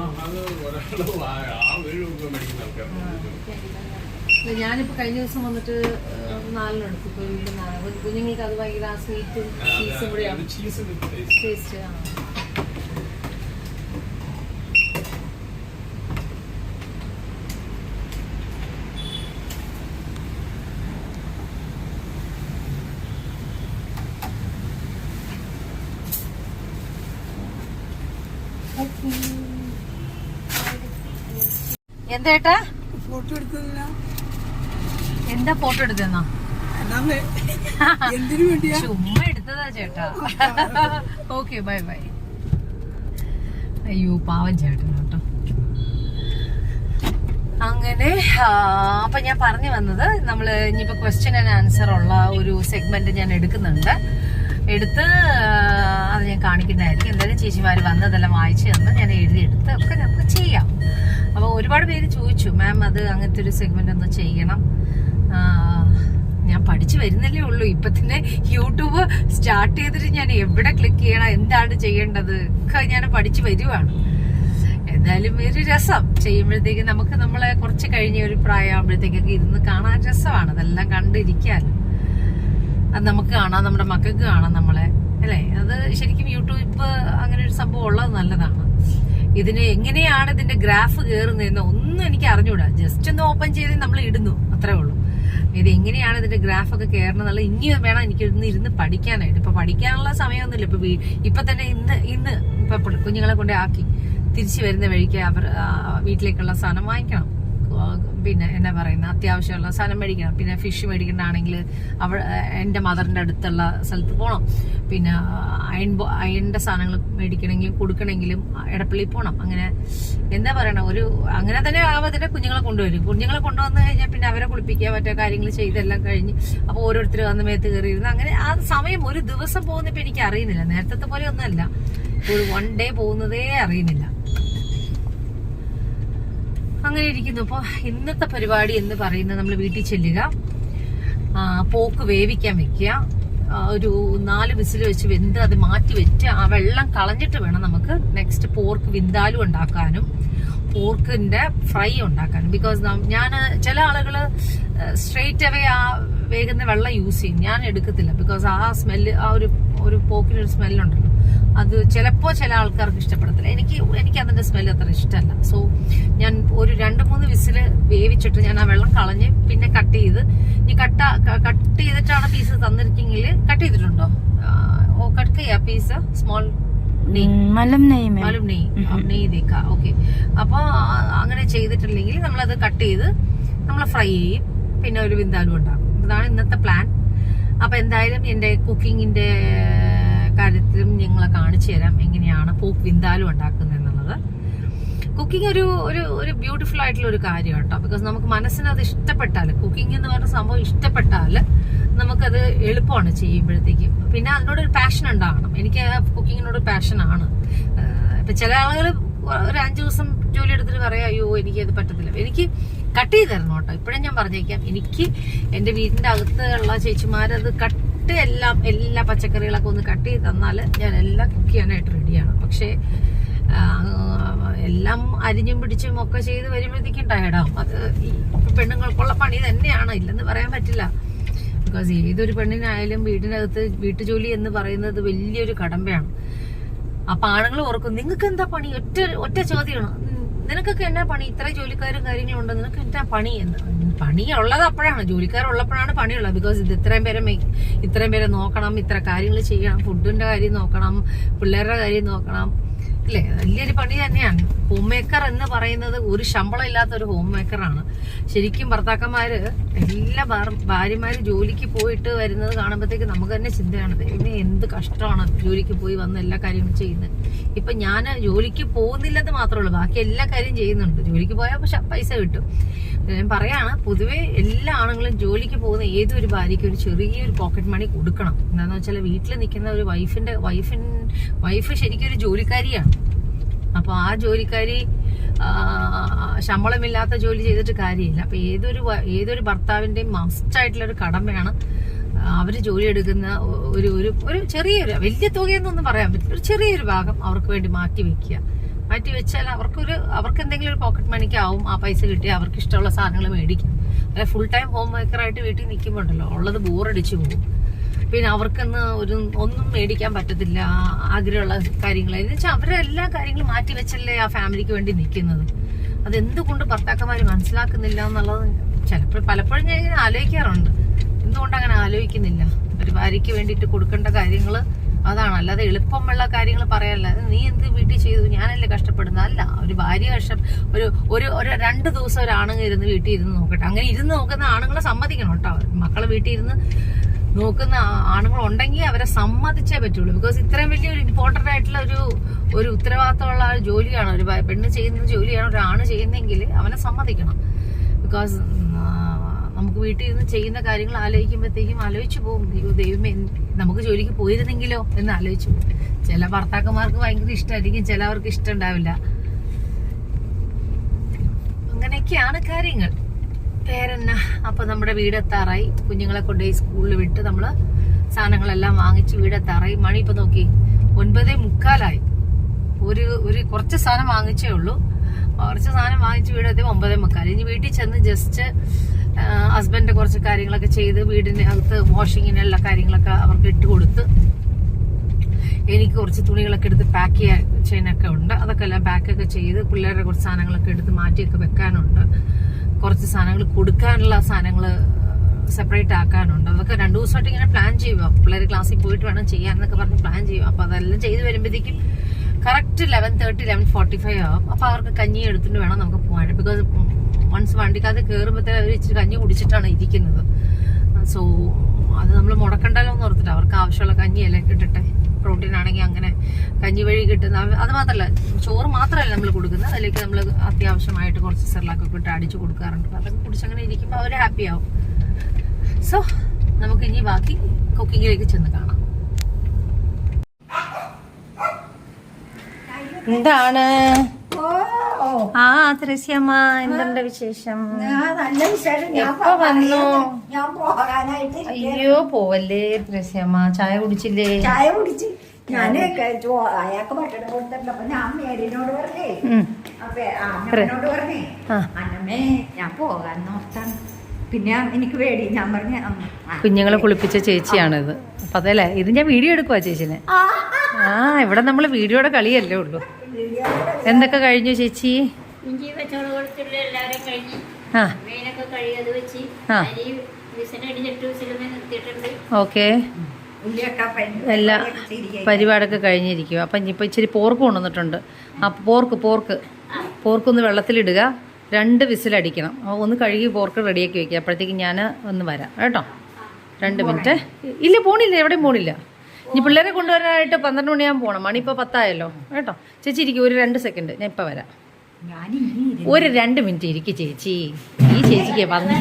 ഞാനിപ്പോ കഴിഞ്ഞ ദിവസം വന്നിട്ട് 4 എടുത്തു. ഇപ്പൊ വീണ്ടും കുഞ്ഞുങ്ങൾക്ക് അത് ഭയങ്കര ആ സ്വീറ്റും ചീസും കൂടെയാണ് ടേസ്റ്റ്. എന്തേട്ടാ ഫോട്ടോ എടുത്തില്ല? എന്താ ഫോട്ടോ എടുത്തെന്നാ? എന്തിനു വേണ്ടിയാ? ചുമ്മാ എടുത്തതാ ചേട്ടാ. Okay bye bye. അയ്യോ പാവം ചേട്ടൻ കേട്ടോ. അങ്ങനെ അപ്പൊ ഞാൻ പറഞ്ഞു വന്നത്, നമ്മള് ഇനിയിപ്പോ ക്വസ്റ്റ്യൻ ആൻഡ് ആൻസർ ഉള്ള ഒരു സെഗ്മെന്റ് ഞാൻ എടുക്കുന്നുണ്ട്. എടുത്ത് അത് ഞാൻ കാണിക്കുന്നതായിരിക്കും. എന്തായാലും ചേച്ചിമാര് വന്നതെല്ലാം വായിച്ചു തന്ന് ഞാൻ എഴുതിയെടുത്ത് ഒക്കെ നമുക്ക് ചെയ്യാം. അപ്പോൾ ഒരുപാട് പേര് ചോദിച്ചു, മാം അത് അങ്ങനത്തെ ഒരു സെഗ്മെന്റ് ഒന്ന് ചെയ്യണം. ഞാൻ പഠിച്ചു വരുന്നല്ലേ ഉള്ളൂ. ഇപ്പൊ തന്നെ യൂട്യൂബ് സ്റ്റാർട്ട് ചെയ്തിട്ട് ഞാൻ എവിടെ ക്ലിക്ക് ചെയ്യണം, എന്താണ് ചെയ്യേണ്ടത് ഒക്കെ ഞാൻ പഠിച്ചു വരുവാണ്. എന്തായാലും ഒരു രസം ചെയ്യുമ്പോഴത്തേക്ക് നമുക്ക് നമ്മളെ കുറച്ച് കഴിഞ്ഞ ഒരു പ്രായമാകുമ്പോഴത്തേക്കൊക്കെ ഇരുന്ന് കാണാൻ രസമാണ്. അതെല്ലാം കണ്ടിരിക്കാമല്ലോ. അത് നമുക്ക് കാണാം, നമ്മുടെ മക്കൾക്ക് കാണാം നമ്മളെ, അല്ലേ? അത് ശരിക്കും യൂട്യൂബ് അങ്ങനെ ഒരു സംഭവം ഉള്ളത് നല്ലതാണ്. ഇതിന് എങ്ങനെയാണ് ഇതിന്റെ ഗ്രാഫ് കയറുന്നതെന്ന് ഒന്നും എനിക്ക് അറിഞ്ഞൂടാ. ജസ്റ്റ് ഒന്ന് ഓപ്പൺ ചെയ്ത് നമ്മൾ ഇടുന്നു, അത്രേ ഉള്ളൂ. ഇത് എങ്ങനെയാണ് ഇതിന്റെ ഗ്രാഫൊക്കെ കയറണം എന്നുള്ള ഇനിയും വേണം എനിക്ക് ഇരുന്ന് പഠിക്കാനായിട്ട്. ഇപ്പൊ പഠിക്കാനുള്ള സമയമൊന്നുമില്ല. ഇപ്പൊ തന്നെ ഇന്ന് ഇപ്പൊ കുഞ്ഞുങ്ങളെ കൊണ്ട് ആക്കി തിരിച്ചു വരുന്ന വഴിക്ക് അവർ വീട്ടിലേക്കുള്ള സാധനം വാങ്ങിക്കണം. പിന്നെ എന്നാ പറയുന്ന അത്യാവശ്യമുള്ള സാധനം മേടിക്കണം. പിന്നെ ഫിഷ് മേടിക്കണ്ടാണെങ്കിൽ എൻ്റെ മദറിൻ്റെ അടുത്തുള്ള സ്ഥലത്ത് പോകണം. പിന്നെ അയണിൻ്റെ സാധനങ്ങൾ മേടിക്കണമെങ്കിലും കൊടുക്കണമെങ്കിലും എടപ്പള്ളി പോകണം. അങ്ങനെ എന്താ പറയണ അങ്ങനെ തന്നെ ആവാതെ കുഞ്ഞുങ്ങളെ കൊണ്ടുവരും. കുഞ്ഞുങ്ങളെ കൊണ്ടുവന്ന് കഴിഞ്ഞാൽ പിന്നെ അവരെ കുളിപ്പിക്കുക, മറ്റേ കാര്യങ്ങൾ ചെയ്തെല്ലാം കഴിഞ്ഞ് അപ്പോൾ ഓരോരുത്തർ വന്ന് മേത്ത് കയറിയിരുന്ന് അങ്ങനെ ആ സമയം ഒരു ദിവസം പോകുന്നപ്പോൾ എനിക്ക് അറിയുന്നില്ല. നേരത്തെ പോലെ ഒന്നുമല്ല, ഒരു 1 ഡേ പോകുന്നതേ അറിയുന്നില്ല. അങ്ങനെ ഇരിക്കുന്നു. അപ്പോൾ ഇന്നത്തെ പരിപാടി എന്ന് പറയുന്നത് നമ്മൾ വീട്ടിൽ ചെല്ലുക, പോക്ക് വേവിക്കാൻ വെക്കുക, ഒരു 4 വിസിൽ വെച്ച് വെന്ത് അത് മാറ്റി വെച്ച് ആ വെള്ളം കളഞ്ഞിട്ട് വേണം നമുക്ക് നെക്സ്റ്റ് പോർക്ക് വിന്താലും ഉണ്ടാക്കാനും പോർക്കിന്റെ ഫ്രൈ ഉണ്ടാക്കാനും. ബിക്കോസ് ഞാൻ ചില ആളുകള് സ്ട്രെയിറ്റ് അവേ ആ വേഗുന്ന വെള്ളം യൂസ് ചെയ്യും, ഞാൻ എടുക്കത്തില്ല. ബിക്കോസ് ആ സ്മെല്ല്, ആ ഒരു പോക്കിനൊരു സ്മെല്ലുണ്ടല്ലോ, അത് ചിലപ്പോ ചില ആൾക്കാർക്ക് ഇഷ്ടപ്പെടത്തില്ല. എനിക്ക് അതിന്റെ സ്മെല്ല് അത്ര ഇഷ്ടമല്ല. സോ ഞാൻ ഒരു 2-3 വിസില് വേവിച്ചിട്ട് ഞാൻ ആ വെള്ളം കളഞ്ഞ് പിന്നെ കട്ട് ചെയ്ത്, ഈ കട്ട് ചെയ്തിട്ടാണ് പീസ് തന്നിരിക്കെങ്കിൽ കട്ട് ചെയ്തിട്ടുണ്ടോ? കട്ട് ചെയ്യാ piece small malam nahi ma'am. മാലും നെയ്യ് തേക്ക. ഓക്കെ, അപ്പൊ അങ്ങനെ ചെയ്തിട്ടില്ലെങ്കിൽ നമ്മളത് കട്ട് ചെയ്ത് നമ്മൾ ഫ്രൈ ചെയ്യും, പിന്നെ ഒരു വിന്താലും ഉണ്ടാക്കും. ഇതാണ് ഇന്നത്തെ പ്ലാൻ. അപ്പൊ എന്തായാലും എന്റെ കുക്കിങ്ങിന്റെ കാര്യത്തിലും നിങ്ങളെ കാണിച്ചു തരാം എങ്ങനെയാണ് പോക്ക് വിന്താലും ഉണ്ടാക്കുന്നത് എന്നുള്ളത്. കുക്കിംഗ് ഒരു ബ്യൂട്ടിഫുൾ ആയിട്ടുള്ള ഒരു കാര്യം കേട്ടോ. ബിക്കോസ് നമുക്ക് മനസ്സിന് അത് ഇഷ്ടപ്പെട്ടാൽ, കുക്കിംഗ് എന്ന് പറഞ്ഞ സംഭവം ഇഷ്ടപ്പെട്ടാൽ നമുക്കത് എളുപ്പമാണ് ചെയ്യുമ്പോഴത്തേക്കും. പിന്നെ അതിനോടൊരു പാഷൻ ഉണ്ടാവണം. എനിക്ക് കുക്കിങ്ങിനോട് പാഷനാണ്. ഇപ്പൊ ചില ആളുകൾ ഒരു 5 ദിവസം ജോലി എടുത്തിട്ട് പറയാം, അയ്യോ എനിക്കത് പറ്റത്തില്ല. എനിക്ക് കട്ട് ചെയ്ത് തരണം കേട്ടോ. ഇപ്പോഴും ഞാൻ പറഞ്ഞേക്കാം, എനിക്ക് എന്റെ വീടിന്റെ അകത്ത് ഉള്ള ചേച്ചിമാരത് എല്ലാ പച്ചക്കറികളൊക്കെ ഒന്ന് കട്ട് ചെയ്ത് തന്നാല് ഞാൻ എല്ലാം കുക്ക് ചെയ്യാനായിട്ട് റെഡിയാണ്. പക്ഷേ എല്ലാം അരിഞ്ഞും പിടിച്ചും ഒക്കെ ചെയ്ത് വരുമ്പോഴത്തേക്കും ടയർഡാവും. അത് പെണ്ണുങ്ങൾക്കുള്ള പണി തന്നെയാണ്, ഇല്ലെന്ന് പറയാൻ പറ്റില്ല. ബിക്കോസ് ഏതൊരു പെണ്ണിനായാലും വീടിനകത്ത് വീട്ടുജോലി എന്ന് പറയുന്നത് വലിയൊരു കടമ്പയാണ്. അപ്പൊ ആണുങ്ങൾ ഓർക്കും, നിങ്ങൾക്ക് എന്താ പണി? ഒറ്റ ചോദ്യമാണ്, നിനക്കൊക്കെ എന്നാ പണി? ഇത്ര ജോലിക്കാരും കാര്യങ്ങളും ഉണ്ട്, നിനക്ക് എന്താ പണി എന്ന്. പണിയുള്ളത് അപ്പോഴാണ്, ജോലിക്കാരുള്ളപ്പോഴാണ് പണിയുള്ളത്. ബിക്കോസ് ഇത് ഇത്രയും പേരെ നോക്കണം, ഇത്ര കാര്യങ്ങൾ ചെയ്യണം, ഫുഡിന്റെ കാര്യം നോക്കണം, പിള്ളേരുടെ കാര്യം നോക്കണം, അല്ലേ? വലിയൊരു പണി തന്നെയാണ്. ഹോം മേക്കർ എന്ന് പറയുന്നത് ഒരു ശമ്പളം ഇല്ലാത്ത ഒരു ഹോം മേക്കറാണ്. ശരിക്കും ഭർത്താക്കന്മാര് എല്ലാ ഭാര്യമാര് ജോലിക്ക് പോയിട്ട് വരുന്നത് കാണുമ്പോഴത്തേക്ക് നമുക്ക് തന്നെ ചിന്തയാണ്, ദൈവമേ എന്ത് കഷ്ടമാണ് ജോലിക്ക് പോയി വന്ന് എല്ലാ കാര്യങ്ങളും ചെയ്യുന്നത്. ഇപ്പൊ ഞാൻ ജോലിക്ക് പോകുന്നില്ലെന്ന് മാത്രമേ ഉള്ളൂ, ബാക്കി എല്ലാ കാര്യം ചെയ്യുന്നുണ്ട്. ജോലിക്ക് പോയാൽ പക്ഷെ പൈസ കിട്ടും. ഞാൻ പറയാണ്, പൊതുവെ എല്ലാ ആണുങ്ങളും ജോലിക്ക് പോകുന്ന ഏതൊരു ഭാര്യയ്ക്ക് ഒരു ചെറിയൊരു പോക്കറ്റ് മണി കൊടുക്കണം. എന്താണെന്ന് വെച്ചാൽ വീട്ടിൽ നിൽക്കുന്ന ഒരു വൈഫ് ശരിക്കും ഒരു ജോലിക്കാരിയാണ്. അപ്പൊ ആ ജോലിക്കാരി ശമ്പളമില്ലാത്ത ജോലി ചെയ്തിട്ട് കാര്യമില്ല. അപ്പൊ ഏതൊരു ഭർത്താവിന്റെയും മസ്റ്റ് ആയിട്ടുള്ള ഒരു കടമയാണ് അവര് ജോലി എടുക്കുന്ന ഒരു ചെറിയൊരു, വലിയ തുകയെന്നൊന്നും പറയാൻ പറ്റില്ല, ഒരു ചെറിയൊരു ഭാഗം അവർക്ക് വേണ്ടി മാറ്റി വെച്ചാൽ അവർക്ക് എന്തെങ്കിലും ഒരു പോക്കറ്റ് മണിക്ക് ആവും. ആ പൈസ കിട്ടി അവർക്ക് ഇഷ്ടമുള്ള സാധനങ്ങൾ മേടിക്കും. അല്ലെ ഫുൾ ടൈം ഹോം മേക്കറായിട്ട് വീട്ടിൽ നിൽക്കുമ്പോണ്ടല്ലോ ഉള്ളത് ബോറടിച്ചു പോകും. പിന്നെ അവർക്കൊന്ന് ഒന്നും മേടിക്കാൻ പറ്റത്തില്ല, ആഗ്രഹമുള്ള കാര്യങ്ങൾ. എന്ന് വെച്ചാൽ അവരെ എല്ലാ കാര്യങ്ങളും മാറ്റി വെച്ചല്ലേ ആ ഫാമിലിക്ക് വേണ്ടി നിൽക്കുന്നത്. അതെന്തുകൊണ്ട് ഭർത്താക്കന്മാര് മനസ്സിലാക്കുന്നില്ല എന്നുള്ളത് പലപ്പോഴും ഞാൻ ഇങ്ങനെ ആലോചിക്കാറുണ്ട്. എന്തുകൊണ്ട് അങ്ങനെ ആലോചിക്കുന്നില്ല? ഒരു ഭാര്യയ്ക്ക് വേണ്ടിയിട്ട് കൊടുക്കേണ്ട കാര്യങ്ങൾ അതാണ്. അല്ലാതെ എളുപ്പമുള്ള കാര്യങ്ങൾ പറയാനല്ല. നീ എന്ത് വീട്ടിൽ ചെയ്തു, ഞാനല്ലേ കഷ്ടപ്പെടുന്നത്? അല്ല, ഒരു ഭാര്യ ഒരു 2 ദിവസം ഒരു ആണുങ്ങൾ ഇരുന്ന് വീട്ടിൽ ഇരുന്ന് നോക്കട്ടെ. അങ്ങനെ ഇരുന്ന് നോക്കുന്ന ആണുങ്ങളെ സമ്മതിക്കണം കേട്ടോ. മക്കളെ വീട്ടിൽ ഇരുന്ന് നോക്കുന്ന ആണുങ്ങൾ ഉണ്ടെങ്കിൽ അവരെ സമ്മതിച്ചേ പറ്റുള്ളൂ. ബിക്കോസ് ഇത്രയും വലിയൊരു ഇമ്പോർട്ടന്റ് ആയിട്ടുള്ള ഒരു ഉത്തരവാദിത്തമുള്ള ജോലിയാണ്, ഒരു പെണ്ണ് ചെയ്യുന്ന ജോലിയാണ് ഒരു ആണ് ചെയ്യുന്നെങ്കിൽ അവനെ സമ്മതിക്കണം. ബിക്കോസ് നമുക്ക് വീട്ടിൽ ഇരുന്ന് ചെയ്യുന്ന കാര്യങ്ങൾ ആലോചിച്ചു പോകും, ദൈവമേ നമുക്ക് ജോലിക്ക് പോയിരുന്നെങ്കിലോ എന്ന് ആലോചിച്ചു പോകും. ചില ഭർത്താക്കന്മാർക്ക് ഭയങ്കര ഇഷ്ടമായിരിക്കും, ചിലവർക്ക് ഇഷ്ടം ഉണ്ടാവില്ല. അങ്ങനെയൊക്കെയാണ് കാര്യങ്ങൾ. പേരെന്നാ. അപ്പൊ നമ്മുടെ വീടെത്താറായി. കുഞ്ഞുങ്ങളെ കൊണ്ടുപോയി സ്കൂളിൽ വിട്ട് നമ്മള് സാധനങ്ങളെല്ലാം വാങ്ങിച്ച് വീടെത്താറായി. മണി ഇപ്പൊ നോക്കി 9:45. ഒരു കുറച്ച് സാധനം വാങ്ങിച്ചേ ഉള്ളൂ. കുറച്ച് സാധനം വാങ്ങിച്ച് വീടെത്തി 9:45. ഇനി വീട്ടിൽ ചെന്ന് ജസ്റ്റ് ഹസ്ബൻഡ് കുറച്ച് കാര്യങ്ങളൊക്കെ ചെയ്ത് വീടിന്റെ അകത്ത് വാഷിങ്ങിനുള്ള കാര്യങ്ങളൊക്കെ അവർക്ക് ഇട്ട് കൊടുത്ത്, എനിക്ക് കുറച്ച് തുണികളൊക്കെ എടുത്ത് പാക്ക് ചെയ്യാനൊക്കെ ഉണ്ട്. അതൊക്കെ എല്ലാം പാക്കൊക്കെ ചെയ്ത് പിള്ളേരുടെ കുറച്ച് സാധനങ്ങളൊക്കെ എടുത്ത് മാറ്റിയൊക്കെ വെക്കാനുണ്ട്. കുറച്ച് സാധനങ്ങൾ കൊടുക്കാനുള്ള സാധനങ്ങൾ സെപ്പറേറ്റ് ആക്കാനുണ്ട്. അതൊക്കെ 2 ദിവസമായിട്ട് ഇങ്ങനെ പ്ലാൻ ചെയ്യുക. പിള്ളേർ ക്ലാസ്സിൽ പോയിട്ട് വേണം ചെയ്യാന്നൊക്കെ പറഞ്ഞ് പ്ലാൻ ചെയ്യും. അപ്പൊ അതെല്ലാം ചെയ്ത് വരുമ്പോഴത്തേക്കും കറക്റ്റ് 11:30 11:45 ആവും. അപ്പൊ അവർക്ക് കഞ്ഞി എടുത്തിട്ട് വേണം നമുക്ക് പോകാൻ. ബിക്കോസ് വൺസ് വണ്ടിക്കകത്ത് കയറുമ്പോഴത്തേക്കും അവർ ഇച്ചിരി കഞ്ഞി കുടിച്ചിട്ടാണ് ഇരിക്കുന്നത്. സോ അത് നമ്മൾ മുടക്കണ്ടല്ലോ എന്ന് ഓർത്തിട്ട് അവർക്ക് ആവശ്യമുള്ള കഞ്ഞിയെല്ലാം കിട്ടട്ടെ. പ്രോട്ടീൻ ആണെങ്കിൽ അങ്ങനെ കഞ്ഞി വഴി കിട്ടുന്ന, അത് മാത്രമല്ല ചോറ് മാത്രമല്ല നമ്മൾ കൊടുക്കുന്നത്, അതിലേക്ക് നമ്മൾ അത്യാവശ്യമായിട്ട് കുറച്ച് സെർലാക്കൊക്കെ ഇട്ട് അടിച്ചു കൊടുക്കാറുണ്ട്. അതൊക്കെ കുടിച്ചങ്ങനെ ഇരിക്കുമ്പോൾ അവർ ഹാപ്പി ആവും. സോ നമുക്ക് ഇനി ബാക്കി കുക്കിങ്ങിലേക്ക് ചെന്ന് കാണാം. എന്താണ് ആ ത്രസ്യമ്മ എന്തുണ്ട് വിശേഷം? നല്ല വിശേഷം. എപ്പോ വന്നു? ഞാൻ പോകാനായിട്ട് അയ്യോ പോവല്ലേ ത്രസ്യമ്മ, ചായ കുടിച്ചില്ലേ? ചായ കുടിച്ച് ഞാന് അയാൾക്ക് ഭക്ഷണം കൊടുത്തിട്ടപ്പോ ഞാൻ മേരിനോട് പറഞ്ഞേ, അപ്പൊ അന്നമ്മനോട് പറഞ്ഞേ, അന്നമ്മേ ഞാൻ പോകാൻ നോർത്താണ്, പിന്നെ എനിക്ക് പേടി. ഞാൻ പറഞ്ഞ കുഞ്ഞുങ്ങളെ കുളിപ്പിച്ച ചേച്ചിയാണിത്. അപ്പൊ അതല്ലേ ഇത് ഞാൻ വീഡിയോ എടുക്കുവാ ചേച്ചിനെ. ഇവിടെ നമ്മള് വീഡിയോയുടെ കളിയല്ലേ ഉള്ളൂ. എന്തൊക്കെ കഴിഞ്ഞു ചേച്ചി? ഇഞ്ചി പച്ചമുളക് കൊടുത്തിട്ട് എല്ലാവരും കഴിഞ്ഞ് മീനൊക്കെ കഴുകിയത് വെച്ച് അരി വിസിലടിച്ചിട്ട് വിസിലുമേ നിർത്തിയിട്ടുണ്ട്. ഓക്കെ, എല്ലാ പരിപാടിയൊക്കെ കഴിഞ്ഞിരിക്കും. അപ്പം ഇനിയിപ്പോൾ ഇച്ചിരി പോർക്ക് കൊണ്ടുവന്നിട്ടുണ്ട്. ആ പോർക്ക് ഒന്ന് വെള്ളത്തിലിടുക, 2 വിസിലടിക്കണം. ഒന്ന് കഴുകി പോർക്ക് റെഡിയാക്കി വെക്കുക. അപ്പോഴത്തേക്ക് ഞാൻ ഒന്ന് വരാം കേട്ടോ. 2 മിനിറ്റ്. ഇല്ല പോണില്ല, എവിടെയും പോണില്ല. ഇനി പിള്ളേരെ കൊണ്ടുവരാനായിട്ട് 12 മണിയാകുമ്പോൾ പോകണം. മണി ഇപ്പോൾ 10 ആയല്ലോ കേട്ടോ. ചേച്ചി ഇരിക്കും, ഒരു 2 സെക്കൻഡ്, ഞാൻ ഇപ്പം വരാം. ഒരു 2 മിനിറ്റ് ഇരിക്കും ചേച്ചി. ഈ ചേച്ചിക്ക് വന്ന്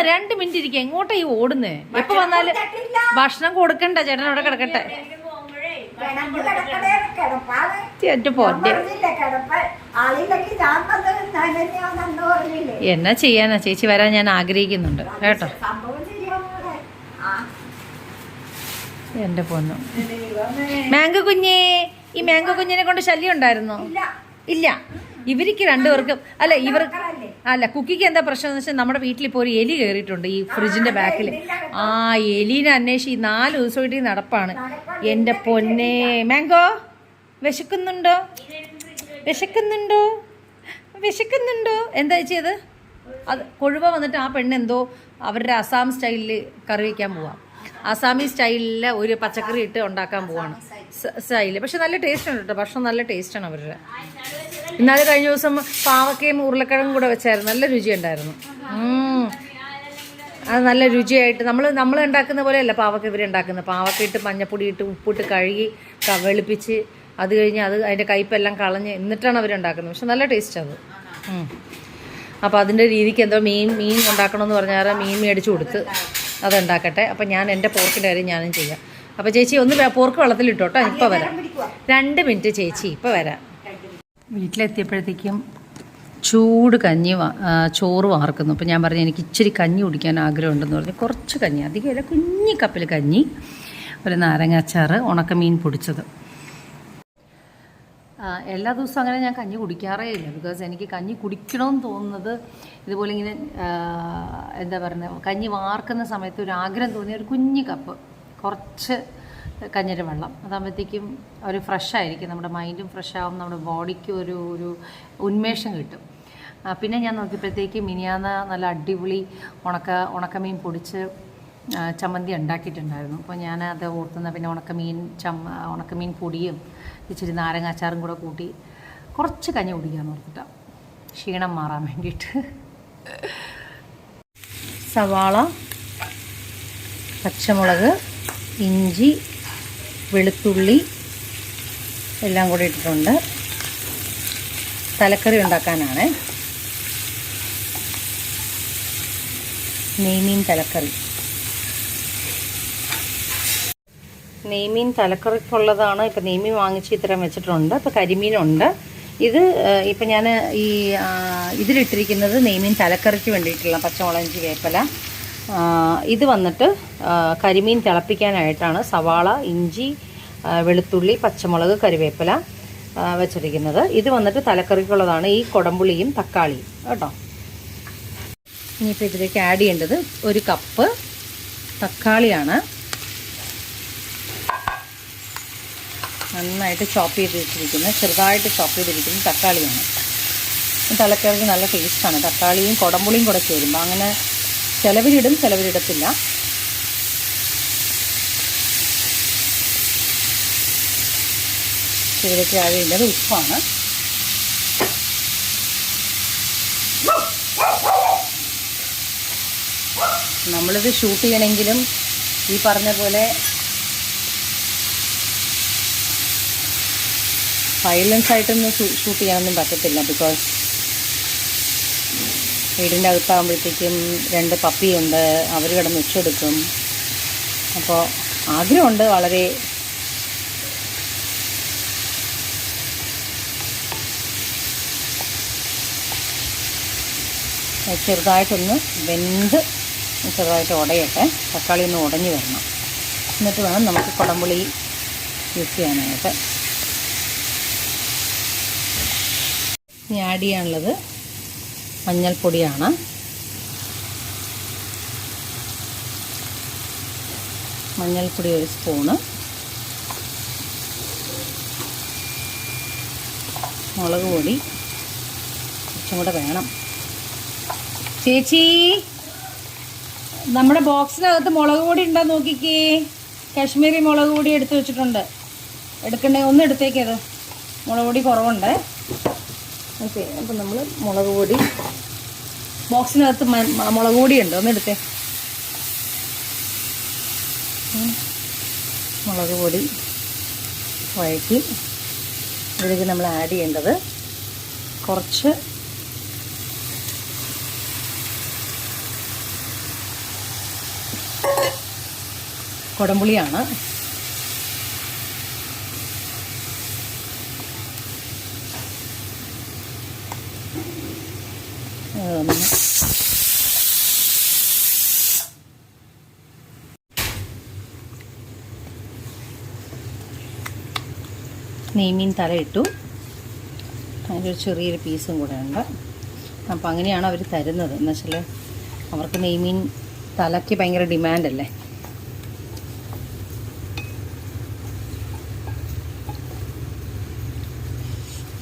2 മിനിറ്റ് ഇരിക്കുക. എങ്ങോട്ടാ ഈ ഓടുന്നേ? എപ്പോ വന്നാലും ഭക്ഷണം കൊടുക്കണ്ട, ചേട്ടൻ അവിടെ കിടക്കട്ടെ. എന്നാ ചെയ്യാനാ, ചേച്ചി വരാൻ ഞാൻ ആഗ്രഹിക്കുന്നുണ്ട് കേട്ടോ. എന്റെ പൊന്നു മാംഗോ കുഞ്ഞേ, ഈ മാംഗോ കുഞ്ഞിനെ കൊണ്ട് ശല്യം ഉണ്ടായിരുന്നോ? ഇല്ല. ഇവർക്ക് 2 പേർക്കും അല്ല കുക്കിക്ക് എന്താ പ്രശ്നം എന്ന് വെച്ചാൽ നമ്മുടെ വീട്ടിലിപ്പോൾ ഒരു എലി കയറിയിട്ടുണ്ട് ഈ ഫ്രിഡ്ജിന്റെ ബാക്കിൽ. ആ എലീനെ അന്വേഷിച്ച് 4 ദിവസമായിട്ട് നടപ്പാണ്. എൻ്റെ പൊന്നെ മാംഗോ, വിശക്കുന്നുണ്ടോ? എന്താ ചെയ്ത്? അത് കൊഴുവ വന്നിട്ട് ആ പെണ്ണെന്തോ അവരുടെ അസാം സ്റ്റൈലിൽ കറി വയ്ക്കാൻ പോവാം. അസാമി സ്റ്റൈലിൽ ഒരു പച്ചക്കറി ഇട്ട് ഉണ്ടാക്കാൻ പോവാണ് സ്റ്റൈല്. പക്ഷെ നല്ല ടേസ്റ്റ് ഉണ്ട് കേട്ടോ, ഭക്ഷണം നല്ല ടേസ്റ്റാണ് അവരുടെ. ഇന്നാല് കഴിഞ്ഞ ദിവസം പാവക്കയും ഉരുളക്കിഴങ്ങും കൂടെ വെച്ചായിരുന്നു, നല്ല രുചിയുണ്ടായിരുന്നു. അത് നല്ല രുചിയായിട്ട് നമ്മൾ ഉണ്ടാക്കുന്ന പോലെയല്ല പാവക്ക ഇവർ ഉണ്ടാക്കുന്നത്. പാവക്ക ഇട്ട് മഞ്ഞപ്പൊടി ഇട്ട് ഉപ്പിട്ട് കഴുകി വെളുപ്പിച്ച് അത് കഴിഞ്ഞ് അതിൻ്റെ കയ്പെല്ലാം കളഞ്ഞ് എന്നിട്ടാണ് അവരുണ്ടാക്കുന്നത്. പക്ഷെ നല്ല ടേസ്റ്റാണ് അത്. അപ്പോൾ അതിൻ്റെ രീതിക്ക് എന്തോ മീൻ ഉണ്ടാക്കണമെന്ന് പറഞ്ഞാൽ മീൻ മേടിച്ച് കൊടുത്ത് അതുണ്ടാക്കട്ടെ. അപ്പം ഞാൻ എൻ്റെ പോർക്കിൻ്റെ കാര്യം ഞാനും ചെയ്യാം. അപ്പോൾ ചേച്ചി ഒന്ന് പോർക്ക് വെള്ളത്തിലിട്ടോട്ടോ, ഇപ്പോൾ വരാം. 2 മിനിറ്റ് ചേച്ചി, ഇപ്പോൾ വരാം. വീട്ടിലെത്തിയപ്പോഴത്തേക്കും ചൂട് ചോറ് വാർക്കുന്നു. അപ്പോൾ ഞാൻ പറഞ്ഞു എനിക്ക് ഇച്ചിരി കഞ്ഞി കുടിക്കാൻ ആഗ്രഹമുണ്ടെന്ന് പറഞ്ഞു. കുറച്ച് കഞ്ഞി, അധികമല്ല, കുഞ്ഞി കപ്പിൽ കഞ്ഞി, ഒരു നാരങ്ങാച്ചാറ്, ഉണക്കമീൻ പൊടിച്ചത്. എല്ലാ ദിവസവും അങ്ങനെ ഞാൻ കഞ്ഞി കുടിക്കാറേ ഇല്ല. ബിക്കോസ് എനിക്ക് കഞ്ഞി കുടിക്കണമെന്ന് തോന്നുന്നത് ഇതുപോലെ ഇങ്ങനെ എന്താ പറയുക, കഞ്ഞി വാർക്കുന്ന സമയത്ത് ഒരു ആഗ്രഹം തോന്നിയ ഒരു കുഞ്ഞി കപ്പ് കുറച്ച് കഞ്ഞിയുടെ വെള്ളം, അതാകുമ്പോഴത്തേക്കും ഒരു ഫ്രഷായിരിക്കും, നമ്മുടെ മൈൻഡും ഫ്രഷാകും, നമ്മുടെ ബോഡിക്കും ഒരു ഉന്മേഷം കിട്ടും. പിന്നെ ഞാൻ നോക്കിയപ്പോഴത്തേക്ക് മിനിയാന്ന് നല്ല അടിപൊളി ഉണക്കമീൻ പൊടിച്ച് ചമ്മന്തി ഉണ്ടാക്കിയിട്ടുണ്ടായിരുന്നു. അപ്പോൾ ഞാൻ അത് ഓർത്തുന്ന പിന്നെ ഉണക്കമീൻ പൊടിയും ഇച്ചിരി നാരങ്ങാച്ചാറും കൂടെ കൂട്ടി കുറച്ച് കഞ്ഞി കുടിക്കാമെന്ന് ഓർത്തിട്ടാണ്, ക്ഷീണം മാറാൻ വേണ്ടിയിട്ട്. സവാള, പച്ചമുളക്, ഇഞ്ചി, വെളുത്തുള്ളി എല്ലാം കൂടി ഇട്ടിട്ടുണ്ട്. തലക്കറി ഉണ്ടാക്കാനാണ്, നെയ്മീൻ തലക്കറി. നെയ്മീൻ തലക്കറിക്കുള്ളതാണ്. ഇപ്പം നെയ്മീൻ വാങ്ങിച്ച് ഇത്രയും വെച്ചിട്ടുണ്ട്. ഇപ്പോൾ കരിമീനുണ്ട്. ഇത് ഇപ്പം ഞാൻ ഇതിലിട്ടിരിക്കുന്നത് നെയ്മീൻ തലക്കറിക്ക് വേണ്ടിയിട്ടുള്ള പച്ചമുളക്, ഇഞ്ചി, വേപ്പില. ഇത് വന്നിട്ട് കരിമീൻ തിളപ്പിക്കാനായിട്ടാണ് സവാള, ഇഞ്ചി, വെളുത്തുള്ളി, പച്ചമുളക്, കറിവേപ്പില വെച്ചിരിക്കുന്നത്. ഇത് വന്നിട്ട് തലക്കറിക്കുള്ളതാണ്, ഈ കൊടമ്പുളിയും തക്കാളിയും കേട്ടോ. ഇനിയിപ്പോൾ ഇതിലേക്ക് ആഡ് ചെയ്യേണ്ടത് 1 കപ്പ് തക്കാളിയാണ്. നന്നായിട്ട് ചോപ്പ് ചെയ്ത് വെച്ചിരിക്കുന്നത്, ചെറുതായിട്ട് ചോപ്പ് ചെയ്തിരിക്കുന്ന തക്കാളിയാണ്. തലക്കറിക്ക് നല്ല ടേസ്റ്റാണ്. തക്കാളിയും കൊടമ്പുളിയും കൂടെ ചേരുമ്പോൾ അങ്ങനെ ചിലവരിടും ചിലവരിടത്തില്ല. ഇതിലേക്ക് ആഡ് ചെയ്യേണ്ടത് ഉപ്പാണ്. നമ്മളിത് ഷൂട്ട് ചെയ്യണമെങ്കിലും ഈ പറഞ്ഞ പോലെ വയലൻസ് ആയിട്ടൊന്നും ഷൂട്ട് ചെയ്യാനൊന്നും പറ്റത്തില്ല. ബിക്കോസ് വീടിൻ്റെ അകത്താകുമ്പോഴത്തേക്കും 2 പപ്പിയുണ്ട്, അവർ കിടന്ന് ഉച്ചെടുക്കും. അപ്പോൾ ആഗ്രഹമുണ്ട് വളരെ. ചെറുതായിട്ടൊന്ന് വെന്ത് ചെറുതായിട്ട് ഉടയട്ടെ. തക്കാളി ഒന്ന് ഉടഞ്ഞ് വരണം. എന്നിട്ട് വേണം നമുക്ക് കുടംപുളി യൂസ് ചെയ്യാനായിട്ട്. ഇനി ആഡ് ചെയ്യാനുള്ളത് മഞ്ഞൾപ്പൊടിയാണ്. മഞ്ഞൾപ്പൊടി 1 സ്പൂണ്, മുളക് പൊടി കുറച്ചും കൂടെ വേണം. ചേച്ചി, നമ്മുടെ ബോക്സിനകത്ത് മുളക് പൊടി ഉണ്ടോ നോക്കിക്കേ. കാശ്മീരി മുളക് പൊടി എടുത്ത് വെച്ചിട്ടുണ്ട്. എടുക്കണ്ടേ? ഒന്ന് എടുത്തേക്കത്. മുളക് പൊടി കുറവുണ്ട്. ഓക്കെ, അപ്പം നമ്മൾ മുളക് പൊടി ബോക്സിനകത്ത് മുളക് പൊടി ഉണ്ട്. ഒന്ന് എടുത്തേ. മുളക് പൊടി വഴറ്റി ഇതിലേക്ക് നമ്മൾ ആഡ് ചെയ്യേണ്ടത് കുറച്ച് കുടംപുളിയാണ്. നെയ്മീൻ തല ഇട്ടു. അതിൻ്റെ ഒരു ചെറിയൊരു പീസും കൂടെ ഉണ്ട്. അപ്പോൾ അങ്ങനെയാണ് അവർ തരുന്നത്. എന്ന് വെച്ചാൽ അവർക്ക് നെയ്മീൻ തലയ്ക്ക് ഭയങ്കര ഡിമാൻഡല്ലേ.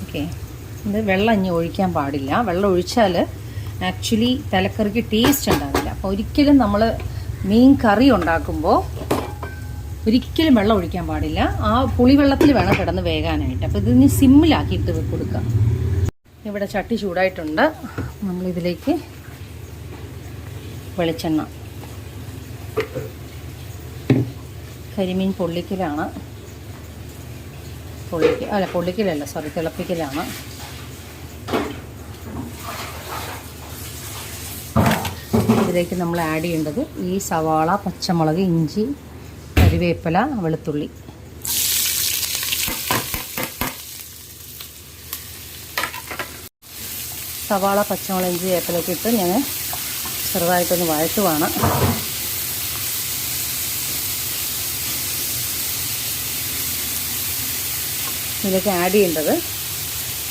ഓക്കെ, ഇത് വെള്ളം ഇനി ഒഴിക്കാൻ പാടില്ല. വെള്ളം ഒഴിച്ചാൽ ആക്ച്വലി തലക്കറിക്ക് ടേസ്റ്റ് ഉണ്ടാവില്ല. അപ്പോൾ ഒരിക്കലും നമ്മൾ മീൻ കറി ഉണ്ടാക്കുമ്പോൾ ഒരിക്കലും വെള്ളം ഒഴിക്കാൻ പാടില്ല. ആ പുളിവെള്ളത്തിൽ വേണം കിടന്ന് വേകാനായിട്ട്. അപ്പോൾ ഇതിന് സിമ്മിലാക്കിയിട്ട് കൊടുക്കാം. ഇവിടെ ചട്ടി ചൂടായിട്ടുണ്ട്. നമ്മളിതിലേക്ക് വെളിച്ചെണ്ണ, കരിമീൻ പൊള്ളിക്കലാണ്. പൊള്ളിക്കലല്ല, സോറി, തിളപ്പിക്കലാണ്. ഇതിലേക്ക് നമ്മൾ ആഡ് ചെയ്യേണ്ടത് ഈ സവാള, പച്ചമുളക്, ഇഞ്ചി, കരിവേപ്പില, വെളുത്തുള്ളി. സവാള, പച്ചമുളക്, ഇഞ്ചി, വേപ്പിലൊക്കെ ഇട്ട് ഞാൻ ചെറുതായിട്ടൊന്ന് വഴറ്റുവാണ്. ഇതിലേക്ക് ആഡ് ചെയ്യേണ്ടത്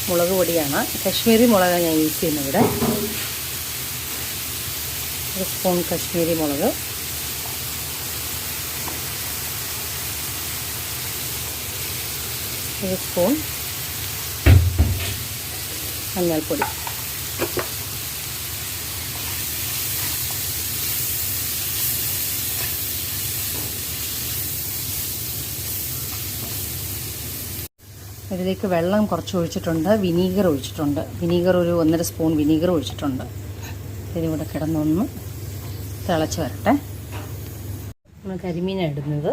മുളക് പൊടിയാണ്. കാശ്മീരി മുളകാണ് ഞാൻ യൂസ് ചെയ്യുന്നത് ഇവിടെ. 1 സ്പൂൺ കാശ്മീരി മുളക്, 1 സ്പൂൺ മഞ്ഞൾപ്പൊടി. ഇതിലേക്ക് വെള്ളം കുറച്ച് ഒഴിച്ചിട്ടുണ്ട്. വിനീഗർ ഒഴിച്ചിട്ടുണ്ട്. വിനീഗർ ഒരു 1.5 സ്പൂൺ വിനീഗർ ഒഴിച്ചിട്ടുണ്ട്. ഇതിലൂടെ കിടന്നൊന്ന് തിളച്ച് വരട്ടെ. നമ്മൾ കരിമീൻ ഇടുന്നത്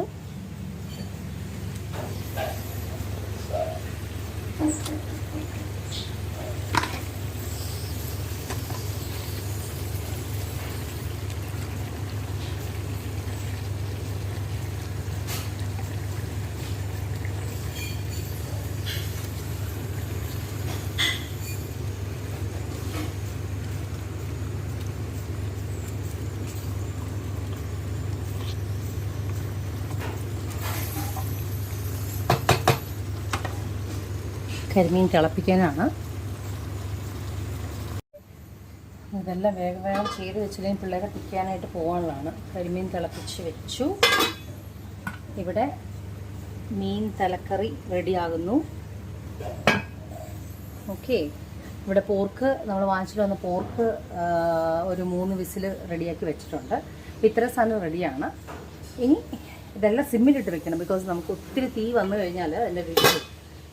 കരിമീൻ തിളപ്പിക്കാനാണ്. ഇതെല്ലാം വേഗം ചെയ്ത് വെച്ചില്ലെങ്കിൽ പിള്ളേരെ പിടിക്കാനായിട്ട് പോകാനുള്ളതാണ്. കരിമീൻ തിളപ്പിച്ച് വെച്ചു. ഇവിടെ മീൻ തലക്കറി റെഡിയാകുന്നു. ഓക്കെ, ഇവിടെ പോർക്ക് നമ്മൾ വാങ്ങിച്ചിട്ട് വന്ന പോർക്ക് ഒരു 3 വിസിൽ റെഡിയാക്കി വെച്ചിട്ടുണ്ട്. അപ്പോൾ ഇത്ര സാധനം റെഡിയാണ്. ഇനി ഇതെല്ലാം സിമ്മിലിട്ട് വെക്കണം. ബിക്കോസ് നമുക്ക് ഒത്തിരി തീ വന്നു കഴിഞ്ഞാൽ അതിൻ്റെ രുചി.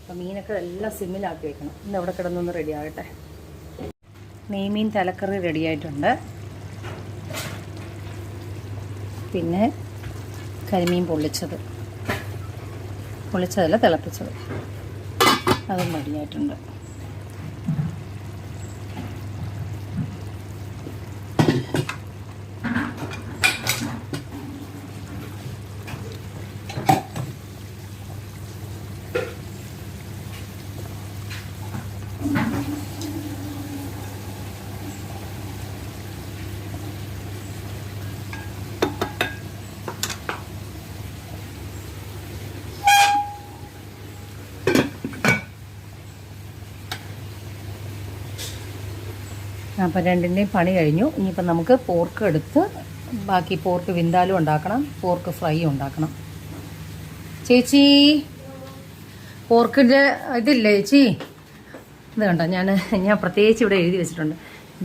അപ്പോൾ മീനൊക്കെ എല്ലാം സിമ്മിലാക്കി വെക്കണം. ഇന്ന് അവിടെ കിടന്നൊന്ന് റെഡി ആകട്ടെ. നെയ്മീൻ തലക്കറി റെഡിയായിട്ടുണ്ട്. പിന്നെ കരിമീൻ പൊള്ളിച്ചതല്ല, തിളപ്പിച്ചത്, അതും റെഡിയായിട്ടുണ്ട്. അപ്പം രണ്ടിൻ്റെയും പണി കഴിഞ്ഞു. ഇനിയിപ്പം നമുക്ക് പോർക്ക് എടുത്ത് ബാക്കി പോർക്ക് വിന്താലും ഉണ്ടാക്കണം, പോർക്ക് ഫ്രൈ ഉണ്ടാക്കണം. ചേച്ചി പോർക്കിൻ്റെ ഇതില്ലേ ചേച്ചി? ഇത് കണ്ടോ, ഞാൻ പ്രത്യേകിച്ച് ഇവിടെ എഴുതി വെച്ചിട്ടുണ്ട്,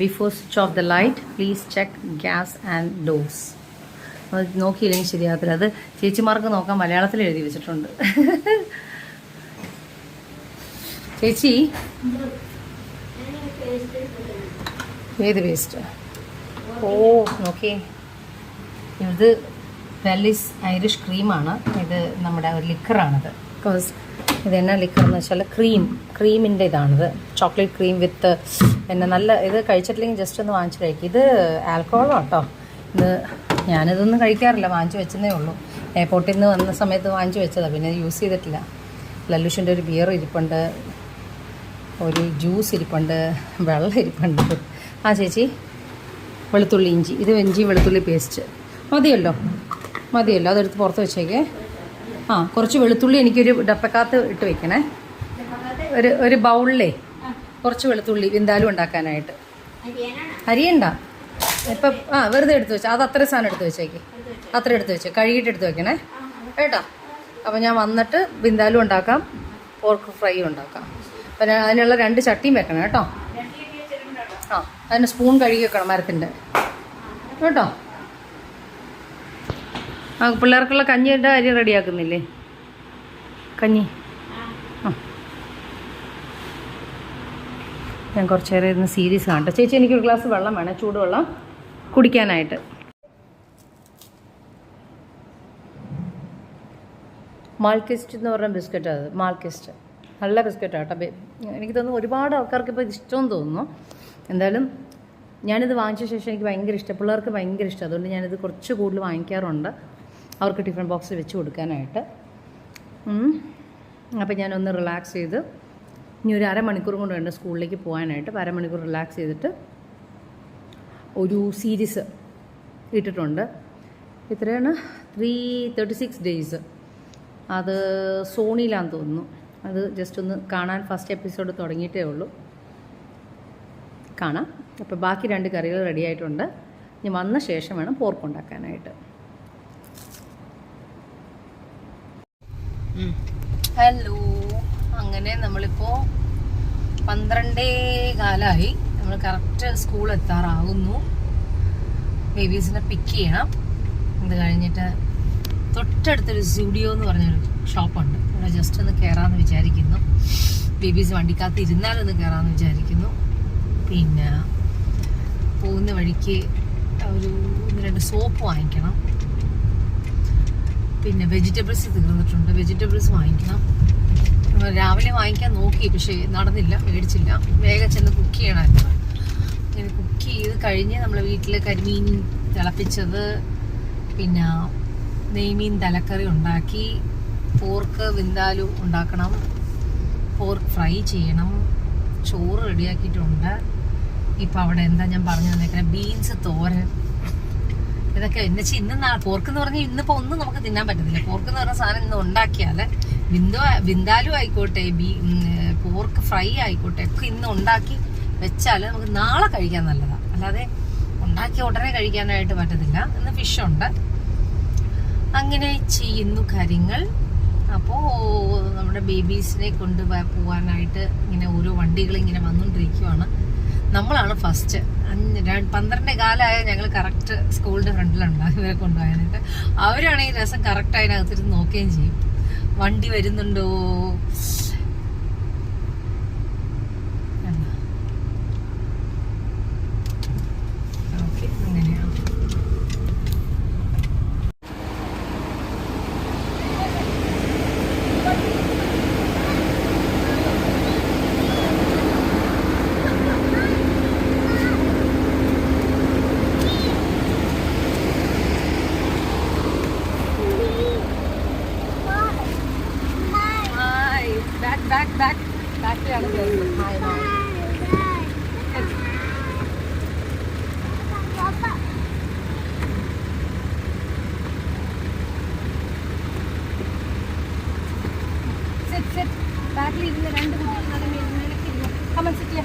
before switch off the light please check gas and doors. അത് നോക്കിയില്ലെങ്കിൽ ശരിയാകത്തില്ല. അത് ചേച്ചിമാർക്ക് നോക്കാൻ മലയാളത്തിൽ എഴുതി വെച്ചിട്ടുണ്ട്. ചേച്ചി ഏത് പേസ്റ്റ്? ഓ നോക്കിയേ, ഇത് വെല്ലിസ് ഐറിഷ് ക്രീമാണ്. ഇത് നമ്മുടെ ഒരു ലിക്കറാണിത്. ബിക്കോസ് ഇതെന്നാ ലിക്കർ എന്ന് വെച്ചാൽ ക്രീമിൻ്റെ ഇതാണിത്, ചോക്ലേറ്റ് ക്രീം വിത്ത് പിന്നെ നല്ല ഇത് കഴിച്ചിട്ടില്ലെങ്കിൽ ജസ്റ്റ് ഒന്ന് വാങ്ങിച്ച് കഴിക്കും. ഇത് ആൽക്കഹോളാണ് കേട്ടോ. ഇത് ഞാനിതൊന്നും കഴിക്കാറില്ല, വാങ്ങിച്ച് വെച്ചതേ ഉള്ളൂ. എയർപോർട്ടിൽ നിന്ന് വന്ന സമയത്ത് വാങ്ങിച്ച് വെച്ചതാണ്, പിന്നെ യൂസ് ചെയ്തിട്ടില്ല. ലല്ലൂഷിൻ്റെ ഒരു ബിയർ ഇരിപ്പുണ്ട്, ഒരു ജ്യൂസ് ഇരിപ്പുണ്ട്, വെള്ളം ഇരിപ്പുണ്ട്. ആ ചേച്ചി വെളുത്തുള്ളി ഇഞ്ചി, ഇത് ഇഞ്ചി വെളുത്തുള്ളി പേസ്റ്റ് മതിയല്ലോ, അതെടുത്ത് പുറത്ത് വെച്ചേക്കേ. ആ കുറച്ച് വെളുത്തുള്ളി എനിക്കൊരു ഡപ്പക്കകത്ത് ഇട്ട് വെക്കണേ, ഒരു ബൗളിലേ കുറച്ച് വെളുത്തുള്ളി വിന്താലും ഉണ്ടാക്കാനായിട്ട്. അരിയണ്ട ഇപ്പം, വെറുതെ എടുത്ത് വെച്ചാൽ അത് അത്ര സാധനം എടുത്ത് വെച്ചേക്ക്, അത്ര എടുത്ത് വെച്ചേ, കഴുകിയിട്ട് എടുത്ത് വെക്കണേ കേട്ടോ. അപ്പം ഞാൻ വന്നിട്ട് വിന്താലും ഉണ്ടാക്കാം, പോർക്ക് ഫ്രൈ ഉണ്ടാക്കാം. അപ്പം അതിനുള്ള 2 ചട്ടിയും വെക്കണം കേട്ടോ. ആ അതിന് സ്പൂൺ കഴുകി വെക്കണം മരത്തിൻ്റെ കേട്ടോ. ആ പിള്ളേർക്കുള്ള കഞ്ഞിയുടെ അരി റെഡിയാക്കുന്നില്ലേ? കഞ്ഞി ഞാൻ കുറച്ച് നേരം ഇരുന്ന് സീരീസ് കാണട്ടെ. ചേച്ചി എനിക്കൊരു ഗ്ലാസ് വെള്ളം വേണേ, ചൂടുവെള്ളം കുടിക്കാനായിട്ട്. മാൾക്കിസ്റ്റ് എന്ന് പറഞ്ഞ ബിസ്ക്കറ്റ്, അത് മാൾക്കിസ്റ്റ് നല്ല ബിസ്ക്കറ്റാണ് കേട്ടോ. എനിക്ക് തോന്നുന്നു ഒരുപാട് ആൾക്കാർക്ക് ഇപ്പോൾ ഇത് ഇഷ്ടമെന്ന് തോന്നുന്നു. എന്തായാലും ഞാനിത് വാങ്ങിച്ച ശേഷം എനിക്ക് ഭയങ്കര ഇഷ്ടം, പിള്ളേർക്ക് ഭയങ്കര ഇഷ്ടം. അതുകൊണ്ട് ഞാനിത് കുറച്ച് കൂടുതൽ വാങ്ങിക്കാറുണ്ട്, അവർക്ക് ടിഫിൻ ബോക്സിൽ വെച്ച് കൊടുക്കാനായിട്ട്. അപ്പോൾ ഞാനൊന്ന് റിലാക്സ് ചെയ്ത് ഇനി ഒരു അരമണിക്കൂർ കൊണ്ട് വേണ്ട സ്കൂളിലേക്ക് പോകാനായിട്ട്. അപ്പോൾ അരമണിക്കൂർ റിലാക്സ് ചെയ്തിട്ട് ഒരു സീരീസ് ഇട്ടിട്ടുണ്ട്. എത്രയാണ്? 336 days. അത് സോണിയിലാന്ന് തോന്നുന്നു. അത് ജസ്റ്റ് ഒന്ന് കാണാൻ ഫസ്റ്റ് എപ്പിസോഡ് തുടങ്ങിയിട്ടേ ഉള്ളൂ, കാണാം. അപ്പോൾ ബാക്കി 2 കറികൾ റെഡി ആയിട്ടുണ്ട്. ഇനി വന്ന ശേഷം വേണം പോർക്ക് ഉണ്ടാക്കാനായിട്ട്. ഹലോ, അങ്ങനെ നമ്മളിപ്പോൾ 12:15 നമ്മൾ കറക്റ്റ് സ്കൂൾ എത്താറാകുന്നു. ബേബീസിനെ പിക്ക് ചെയ്യണം. ഇത് കഴിഞ്ഞിട്ട് തൊട്ടടുത്തൊരു സ്റ്റുഡിയോ എന്ന് പറഞ്ഞൊരു ഷോപ്പുണ്ട്, അവിടെ ജസ്റ്റ് ഒന്ന് കയറാമെന്ന് വിചാരിക്കുന്നു. ബേബീസ് വണ്ടിക്കകത്ത് ഇരുന്നാലൊന്ന് കയറാമെന്ന് വിചാരിക്കുന്നു. പിന്നെ പോകുന്ന വഴിക്ക് ഒരു 2 സോപ്പ് വാങ്ങിക്കണം. പിന്നെ വെജിറ്റബിൾസ് തീർന്നിട്ടുണ്ട്, വെജിറ്റബിൾസ് വാങ്ങിക്കണം. രാവിലെ വാങ്ങിക്കാൻ നോക്കി, പക്ഷേ നടന്നില്ല, മേടിച്ചില്ല. വേഗം ചെന്ന് കുക്ക് ചെയ്യണമായിരുന്നു. ഇങ്ങനെ കുക്ക് ചെയ്ത് കഴിഞ്ഞ് നമ്മൾ വീട്ടിൽ കരിമീൻ തിളപ്പിച്ചത്, പിന്നെ നെയ്മീൻ തലക്കറി ഉണ്ടാക്കി, പോർക്ക് വിന്താലു ഉണ്ടാക്കണം, പോർക്ക് ഫ്രൈ ചെയ്യണം, ചോറ് റെഡിയാക്കിയിട്ടുണ്ട്. ഇപ്പം അവിടെ എന്താ ഞാൻ പറഞ്ഞു തന്നേക്കണേ, ബീൻസ് തോരൻ, ഇതൊക്കെ എന്നു വെച്ചാൽ ഇന്ന് പോർക്ക് എന്ന് പറഞ്ഞാൽ ഇന്നിപ്പോൾ ഒന്നും നമുക്ക് തിന്നാൻ പറ്റത്തില്ല. പോർക്ക് എന്ന് പറഞ്ഞ സാധനം ഇന്ന് ഉണ്ടാക്കിയാൽ വിന്താലും ആയിക്കോട്ടെ, പോർക്ക് ഫ്രൈ ആയിക്കോട്ടെ, ഒക്കെ ഇന്ന് ഉണ്ടാക്കി വെച്ചാൽ നമുക്ക് നാളെ കഴിക്കാൻ നല്ലതാണ്. അല്ലാതെ ഉണ്ടാക്കി ഉടനെ കഴിക്കാനായിട്ട് പറ്റത്തില്ല. ഇന്ന് ഫിഷുണ്ട്. അങ്ങനെ ചെയ്യുന്നു കാര്യങ്ങൾ. അപ്പോൾ നമ്മുടെ ബേബീസിനെ കൊണ്ട് പോകാനായിട്ട് ഇങ്ങനെ ഓരോ വണ്ടികൾ ഇങ്ങനെ വന്നുകൊണ്ടിരിക്കുവാണ്. നമ്മളാണ് ഫസ്റ്റ്. 12:15 ഞങ്ങൾ കറക്റ്റ് സ്കൂളിൻ്റെ ഫ്രണ്ടിലുണ്ടാകും ഇവരെ കൊണ്ടുപോകാനായിട്ട്. അവരാണെങ്കിൽ രസം കറക്റ്റ് അതിനകത്തിരുന്ന് നോക്കുകയും ചെയ്യും, വണ്ടി വരുന്നുണ്ടോ. ഓക്കെ, അങ്ങനെയാണ്. ബാക്കിലാണ് ബാക്കിൽ ഇരുന്ന് 2 കുട്ടികൾ നല്ല മേലക്കിരുന്നു. കമൻ സിറ്റിയ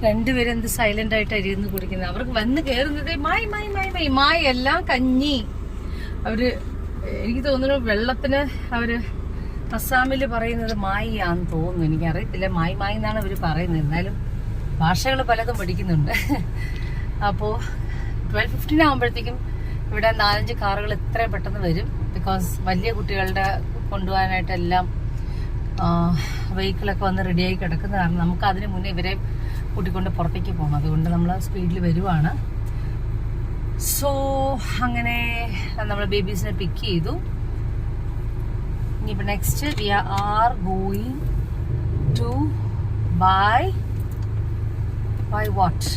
രണ്ടുപേരും എന്ത് സൈലന്റ് ആയിട്ട് ഇരുന്ന് കുടിക്കുന്നത്. അവർക്ക് വന്ന് കയറുന്നത് മായി മായി മായി മായി മായി എല്ലാം കഞ്ഞി. അവര് എനിക്ക് തോന്നുന്നു വെള്ളത്തിന് അവര് അസ്സാമിൽ പറയുന്നത് മായി ആന്ന് തോന്നുന്നു, എനിക്കറിയത്തില്ല. മായി മായി എന്നാണ് അവര് പറയുന്നത്. എന്നാലും ഭാഷകൾ പലതും പഠിക്കുന്നുണ്ട്. അപ്പോൾ 12:15 ആകുമ്പോഴത്തേക്കും ഇവിടെ 4-5 കാറുകൾ എത്രയും പെട്ടെന്ന് വരും. ബിക്കോസ് വലിയ കുട്ടികളുടെ കൊണ്ടുപോകാനായിട്ടെല്ലാം വെഹിക്കിളൊക്കെ വന്ന് റെഡിയായി കിടക്കുന്ന കാരണം നമുക്ക് അതിന് മുന്നേ ഇവരെ കൂട്ടിക്കൊണ്ട് പുറത്തേക്ക് പോകണം. അതുകൊണ്ട് നമ്മൾ സ്പീഡിൽ വരുവാണ്. സോ അങ്ങനെ നമ്മൾ ബേബീസിനെ പിക്ക് ചെയ്തു. ഇനിയിപ്പോൾ next we are going to buy what?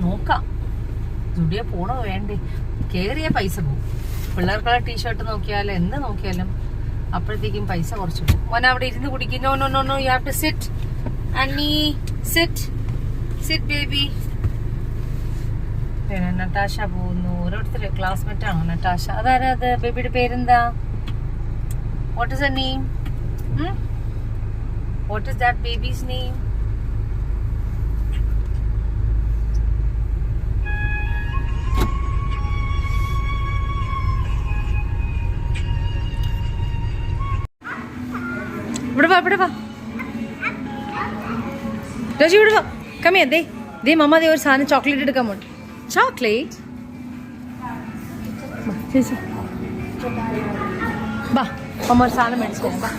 നോക്കാം. സ്റ്റുഡിയോ പോണോ വേണ്ടേ? കയറിയ പൈസ പോകും. പിള്ളേർക്കുള്ള ടീഷർട്ട് നോക്കിയാലും എന്ത് നോക്കിയാലും അപ്പോഴത്തേക്കും പൈസ കുറച്ച് പോകും. മോനെ അവിടെ ഇരുന്ന് കുടിക്കും. No no no no, you have to sit. Annie sit sit baby. പിന്നെ നട്ടാശ പോകുന്നു. ഓരോരുത്തർ ക്ലാസ്മേറ്റ് ആണോ നട്ടാശ? അതാരാ അത്? ബേബിയുടെ പേരെന്താ? What is the name? What is that babies name? ഇവിടെ വാ രാജി, ഇവിടെ വാ. കമ്മിയാ ദേ മമ്മ ദേ ഒരു സാധനം ചോക്ലേറ്റ് എടുക്കാൻ പോണ്ട്. ചോക്ലേറ്റ് ബാ, മമ്മ ഒരു സാധനം മേടിച്ചു തരാം. ബാ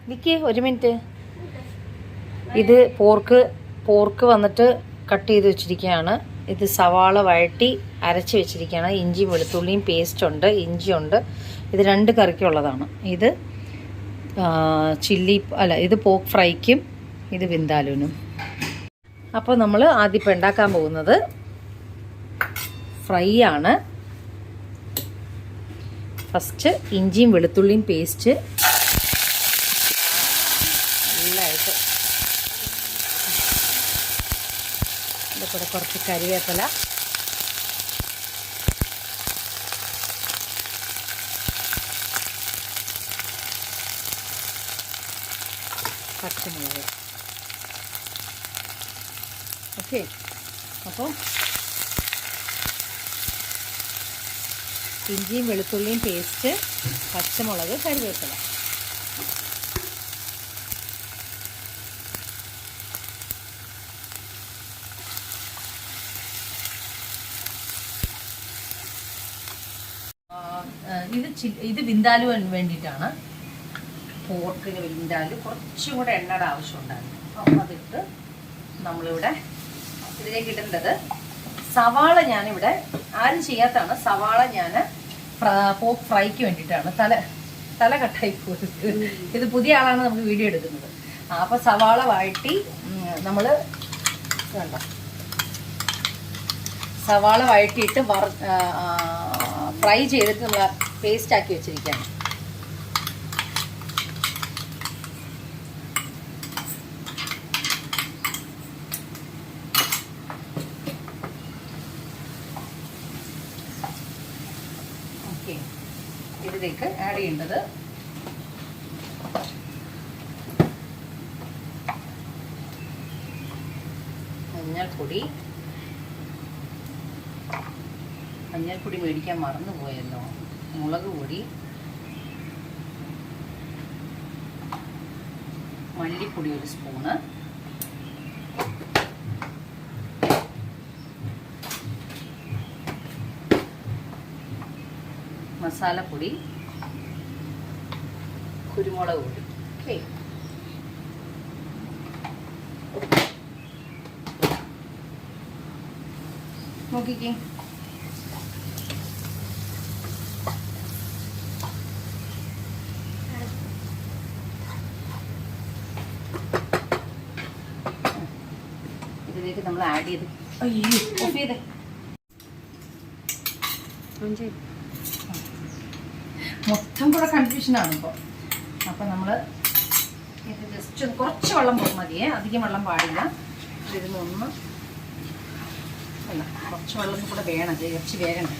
നിക്ക് ഒരു മിനിറ്റ്. ഇത് പോർക്ക് വന്നിട്ട് കട്ട് ചെയ്ത് വെച്ചിരിക്കുകയാണ്. ഇത് സവാള വഴട്ടി അരച്ച് വെച്ചിരിക്കുകയാണ്. ഇഞ്ചി വെളുത്തുള്ളിയും പേസ്റ്റ് ഉണ്ട്, ഇഞ്ചിയുണ്ട്. ഇത് 2 കറിക്കുള്ളതാണ്. ഇത് ഇത് പോർക്ക് ഫ്രൈക്കും ഇത് വിന്താലൂനും. അപ്പോൾ നമ്മൾ ആദ്യം ഇപ്പം ഉണ്ടാക്കാൻ പോകുന്നത് ഫ്രൈ ആണ്. ഫസ്റ്റ് ഇഞ്ചിയും വെളുത്തുള്ളിയും പേസ്റ്റ് നല്ലതായിട്ട്, ഇതിൽ കുറച്ച് കരിവേപ്പില, പച്ചമുളക്. ഓക്കെ, അപ്പോൾ ഇഞ്ചിയും വെളുത്തുള്ളിയും പേസ്റ്റ്, പച്ചമുളക്, കരിവേപ്പില. ഇത് വിന്താലുവിന് വേണ്ടിയിട്ടാണ്. പോർക്കിന് വിന്താലു കുറച്ചും കൂടെ എണ്ണയുടെ ആവശ്യമുണ്ടായിരുന്നു. അപ്പം അതിട്ട് നമ്മളിവിടെ ഇതിലേക്ക് ഇടേണ്ടത് സവാള. ഞാനിവിടെ ആരും ചെയ്യാത്തതാണ്. സവാള ഞാൻ പോർക്ക് ഫ്രൈക്ക് വേണ്ടിയിട്ടാണ്. തല കട്ടായി പോയിട്ട് ഇത് പുതിയ ആളാണ് നമുക്ക് വീഡിയോ എടുക്കുന്നത്. അപ്പം സവാള വഴറ്റി നമ്മൾ വേണ്ട സവാള വഴറ്റിയിട്ട് ഫ്രൈ ചെയ്തിട്ട് നമ്മൾ പേസ്റ്റ് ആക്കി വെച്ചിരിക്കുകയാണ്. ഓക്കെ, ഇതിലേക്ക് ആഡ് ചെയ്യേണ്ടത് മഞ്ഞൾപ്പൊടി. മഞ്ഞൾപ്പൊടി മേടിക്കാൻ മറന്നുപോയല്ലോ. മുളക് പൊടി, മല്ലിപ്പൊടി 1 സ്പൂണ്, മസാലപ്പൊടി, കുരുമുളക് പൊടി. ഓക്കെ, നോക്കിക്കേ. ഇതിലേക്ക് നമ്മൾ ആഡ് ചെയ്ത് ഓഫ് ചെയ്തേ. മൊത്തം കൂടെ കൺഫ്യൂഷനാണ് ഇപ്പോൾ. അപ്പം നമ്മൾ ഇത് ജസ്റ്റ് കുറച്ച് വെള്ളം പോകും മതിയേ, അധികം വെള്ളം പാടില്ല. ഇതിനൊന്ന് അല്ല, കുറച്ച് വെള്ളം കൂടെ വേണം, ഇറച്ചി വേഗണം.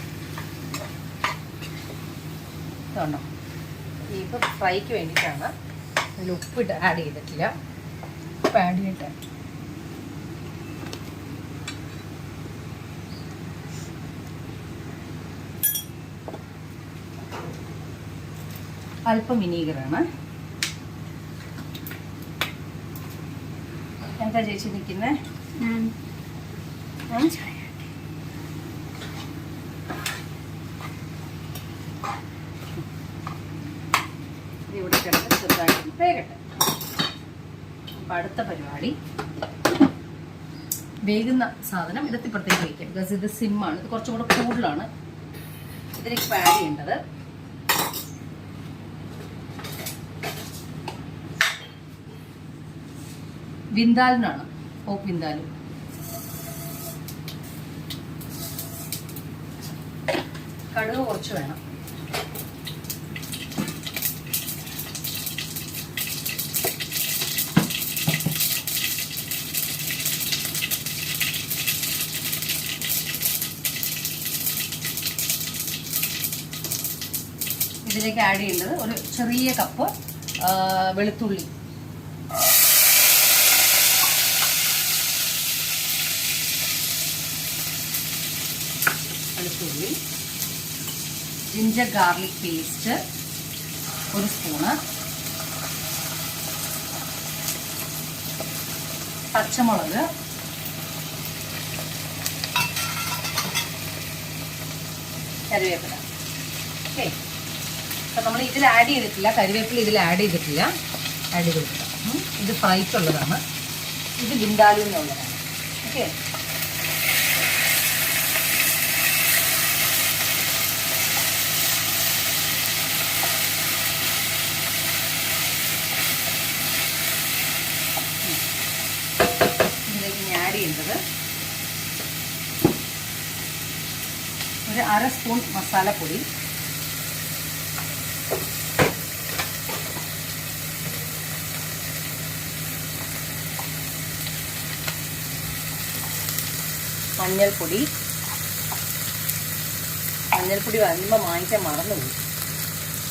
ഇതുണ്ടോ, ഇപ്പോൾ ഫ്രൈക്ക് വേണ്ടിയിട്ടാണ്. അതിൽ ഉപ്പിട്ട് ആഡ് ചെയ്തിട്ടില്ല. ഉപ്പ് ആഡ് ചെയ്തിട്ട് അല്പം വിനീഗറാണ്. എന്താ ചേച്ചി നിൽക്കുന്നത്? ഇവിടെ കിടന്ന് ചെറുതായിട്ട് വേഗട്ടെ. അപ്പം അടുത്ത പരിപാടി, വേകുന്ന സാധനം ഇടത്തിപ്പുറത്തേക്ക് വയ്ക്കാം. ബിക്കോസ് ഇത് സിമ്മാണ്, ഇത് കുറച്ചും കൂടെ കൂടുതലാണ്. ഇതിലേക്ക് ആഡ് ചെയ്യേണ്ടത് വിന്താലിനാണ്, പോക്ക് വിന്താലു. കടുക് കുറച്ച് വേണം. ഇതിലേക്ക് ആഡ് ചെയ്യേണ്ടത് ഒരു ചെറിയ കപ്പ് വെളുത്തുള്ളി, ജിഞ്ചർ ഗാർലിക് പേസ്റ്റ് 1 സ്പൂണ്, പച്ചമുളക്, കറിവേപ്പില. ഓക്കെ, അപ്പം നമ്മൾ ഇതിൽ ആഡ് ചെയ്തിട്ടില്ല, കറിവേപ്പില ഇതിൽ ആഡ് ചെയ്തിട്ടില്ല. ആഡ് ചെയ്ത് കൊടുക്കാം. ഇത് ഫ്രൈക്കുള്ളതാണ്, ഇത് വിന്താലുവിനുള്ളതാണ്. ഓക്കെ, ആഡ് ചെയ്യേണ്ടത് ഒരു 1/2 സ്പൂൺ മസാലപ്പൊടി, മഞ്ഞൾപ്പൊടി. മഞ്ഞൾപ്പൊടി വരുമ്പോൾ വാങ്ങിക്കാൻ മറന്നുപോയി.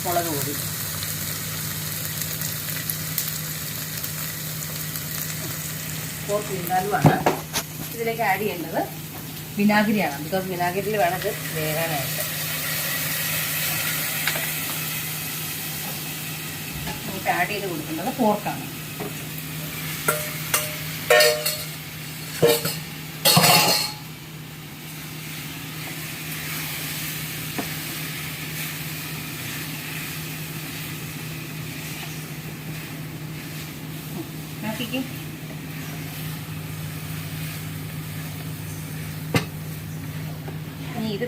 മുളക് പൊടി, പോർക്ക് വിന്താലുവാണ്. ഇതിലേക്ക് ആഡ് ചെയ്യേണ്ടത് വിനാഗിരിയാണ്. ബിക്കോസ് വിനാഗിരിയിൽ വേണം ഇത് വേകാനായിട്ട്. നമുക്ക് ആഡ് ചെയ്ത് കൊടുക്കേണ്ടത് പോർക്കാണ്. നോക്കിക്കേ, ഇനി ഇത്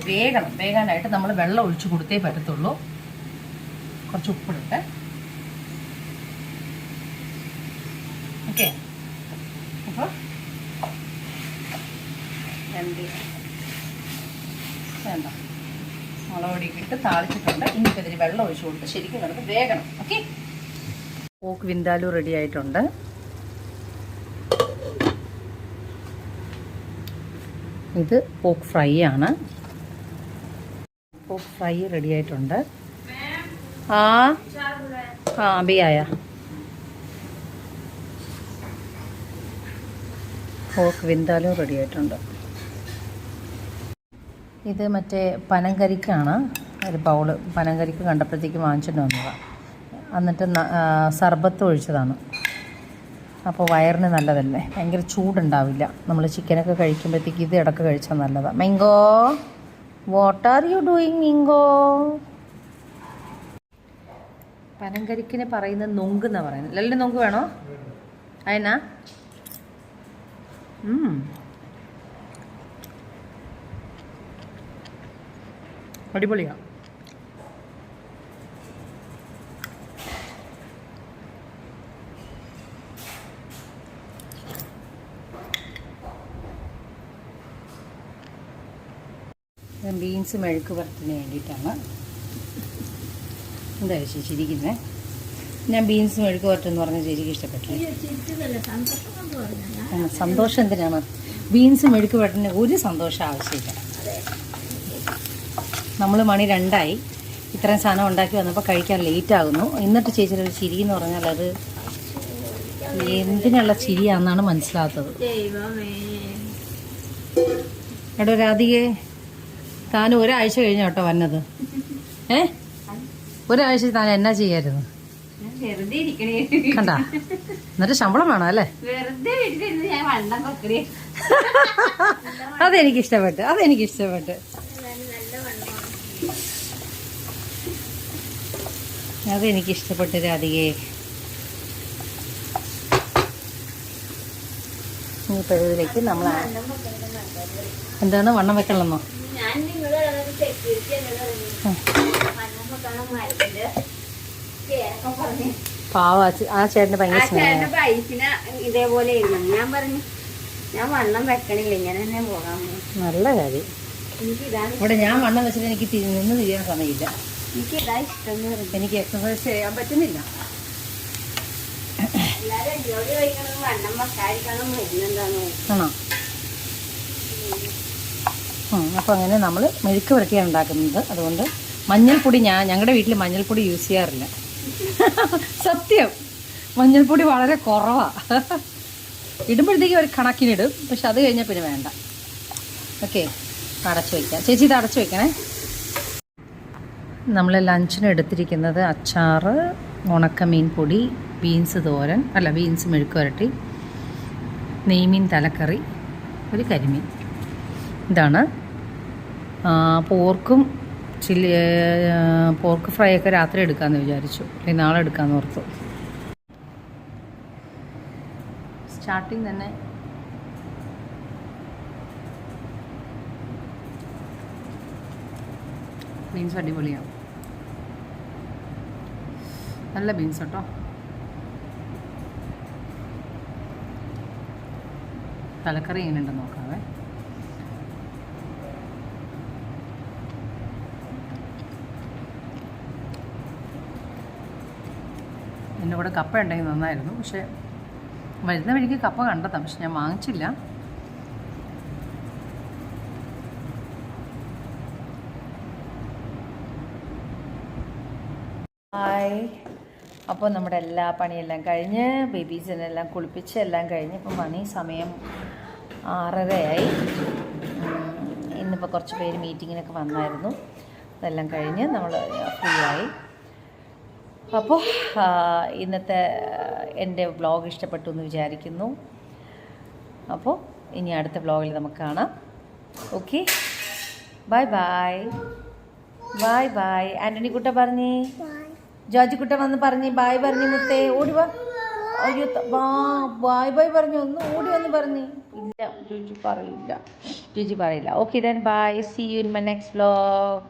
വേകാനായിട്ട് നമ്മൾ വെള്ളം ഒഴിച്ചു കൊടുത്തേ പറ്റത്തുള്ളൂ. കുറച്ച് ഉപ്പിടട്ടെ. ഓക്കെ, അപ്പോൾ വേണ്ട, മുളക് പൊടിയൊക്കെ ഇട്ട് താളിച്ചിട്ടുണ്ട്. ഇനിയിപ്പോൾ ഇതിന് വെള്ളം ഒഴിച്ചു കൊടുത്ത് ശരിക്കും നമുക്ക് വേഗണം. ഓക്കെ, പോക്ക് വിന്താലു റെഡി ആയിട്ടുണ്ട്. ഇത് പോക്ക് ഫ്രൈ ആണ്. പോക്ക് ഫ്രൈ റെഡി ആയിട്ടുണ്ട്. അഭി ആയാ. പോക്ക് വിന്താലും റെഡി ആയിട്ടുണ്ട്. ഇത് മറ്റേ പനങ്കരിക്കാണ്. ഒരു ബൗള് പനങ്കരിക്ക് കണ്ടപ്പോഴത്തേക്ക് വാങ്ങിച്ചിട്ട് വന്നതാണ്. എന്നിട്ട് സർബത്ത് ഒഴിച്ചതാണ്. അപ്പോൾ വയറിന് നല്ലതല്ലേ, ഭയങ്കര ചൂടുണ്ടാവില്ല. നമ്മൾ ചിക്കനൊക്കെ കഴിക്കുമ്പോഴത്തേക്ക് ഇത് ഇടയ്ക്ക് കഴിച്ചാൽ നല്ലതാണ്. മിങ്കോ, വാട്ട് ആർ യു ഡൂയിങ് മിങ്കോ? പനങ്കരിക്കിന് പറയുന്നത് നൊങ്ക് എന്നാ പറയുന്നത്. ലല്ലിന് നൊങ്ക് വേണോ? അതെന്നാ? അടിപൊളിയാ. ബീൻസ് മെഴുക്ക് പുരട്ടിന് വേണ്ടിയിട്ടാണ്. എന്താ ചിരിക്കുന്നത്? ഞാൻ ബീൻസ് മെഴുക്ക് പുരട്ടെന്ന് പറഞ്ഞ ചേച്ചിക്ക് ഇഷ്ടപ്പെട്ടില്ല. സന്തോഷം എന്തിനാണ്? ബീൻസ് മെഴുക്ക് പുരട്ടിന് ഒരു സന്തോഷം ആവശ്യമില്ല. നമ്മൾ മണി 2 ഇത്രയും സാധനം ഉണ്ടാക്കി വന്നപ്പോൾ കഴിക്കാൻ ലേറ്റ് ആകുന്നു. എന്നിട്ട് ചേച്ചിയുടെ ഒരു ചിരി എന്ന് പറഞ്ഞാൽ അത് എന്തിനുള്ള ചിരിയാണെന്നാണ് മനസ്സിലാത്തത്. എടോ രാധികേ, താൻ ഒരാഴ്ച കഴിഞ്ഞ കേട്ടോ വന്നത്. ഒരാഴ്ച താൻ എന്നാ ചെയ്യായിരുന്നു? കണ്ടാ? എന്നിട്ട് ശമ്പളം വേണം അല്ലേ? അതെനിക്കിഷ്ടപ്പെട്ടു. അതെനിക്കിഷ്ടപ്പെട്ടു രാധികയെ. ഇനിയിപ്പോൾ ഇതിലേക്ക് നമ്മൾ എന്താണ് വണ്ണം വെക്കണമെന്നോ? പാവ ആ ചേട്ടന് ഭയങ്കര ഇതേപോലെ ഞാൻ പറഞ്ഞു ഞാൻ വണ്ണം വെക്കണില്ല, ഇങ്ങനെ തന്നെ പോകാൻ. നല്ല കാര്യം. ഇവിടെ ഞാൻ വണ്ണം വെച്ചിട്ട് എനിക്ക് നിന്ന് തിരിയാൻ സമയമില്ല. എനിക്ക് ഇതാ ഇഷ്ടം. എനിക്ക് എക്സസൈസ് ചെയ്യാൻ പറ്റുന്നില്ല. ആണോ? അപ്പോൾ അങ്ങനെ നമ്മൾ മെഴുക്ക് പുരട്ടിയാണ് ഉണ്ടാക്കുന്നത്. അതുകൊണ്ട് മഞ്ഞൾപ്പൊടി ഞങ്ങളുടെ വീട്ടിൽ മഞ്ഞൾപ്പൊടി യൂസ് ചെയ്യാറില്ല. സത്യം, മഞ്ഞൾപ്പൊടി വളരെ കുറവാണ്. ഇടുമ്പോഴത്തേക്കും ഒരു കണക്കിനിടും, പക്ഷെ അത് കഴിഞ്ഞാൽ പിന്നെ വേണ്ട. ഓക്കെ, അടച്ചു വയ്ക്കാം. ചേച്ചി ഇത് അടച്ചു വയ്ക്കണേ. നമ്മൾ ലഞ്ചിന് എടുത്തിരിക്കുന്നത് അച്ചാറ്, ഉണക്കമീൻ പൊടി, ബീൻസ് മെഴുക്ക് പുരട്ടി, നെയ്മീൻ തലക്കറി, ഒരു കരിമീൻ. ഇതാണ്. പോർക്ക് ഫ്രൈ ഒക്കെ രാത്രി എടുക്കാമെന്ന് വിചാരിച്ചു, അല്ലെങ്കിൽ നാളെ എടുക്കാമെന്ന് ഓർത്തു. സ്റ്റാർട്ടിങ് തന്നെ ബീൻസ് അടിപൊളിയാണ്. നല്ല ബീൻസ് കേട്ടോ. തലക്കറി എങ്ങനെയുണ്ടെന്ന് നോക്കാവേ. എൻ്റെ കൂടെ കപ്പ ഉണ്ടെങ്കിൽ നന്നായിരുന്നു. പക്ഷേ വരുന്ന വഴിക്ക് കപ്പ കണ്ടെത്താം, പക്ഷെ ഞാൻ വാങ്ങിച്ചില്ല. അപ്പോൾ നമ്മുടെ എല്ലാ പണിയെല്ലാം കഴിഞ്ഞ് ബേബീസിനെല്ലാം കുളിപ്പിച്ച് എല്ലാം കഴിഞ്ഞ് ഇപ്പോൾ സമയം 6:30 ഇന്നിപ്പോൾ കുറച്ച് പേര് മീറ്റിങ്ങിനൊക്കെ വന്നായിരുന്നു. അതെല്ലാം കഴിഞ്ഞ് നമ്മൾ ഫ്രീ ആയി. അപ്പോൾ ഇന്നത്തെ എൻ്റെ വ്ളോഗ് ഇഷ്ടപ്പെട്ടു എന്ന് വിചാരിക്കുന്നു. അപ്പോൾ ഇനി അടുത്ത വ്ളോഗിൽ നമുക്ക് കാണാം. Okay, bye bye. Bye bye. Antony കുട്ട പറഞ്ഞേ, ജോർജ് കുട്ട വന്ന് പറഞ്ഞേ ബൈ പറഞ്ഞു. മുത്തേ ഓടി വാ. അയ്യോ ബൈ പറഞ്ഞു. ഒന്ന് ഓടി വന്ന് പറഞ്ഞേ. ഇല്ല, ജിജി പറയില്ല. Okay then bye. See you in my next vlog.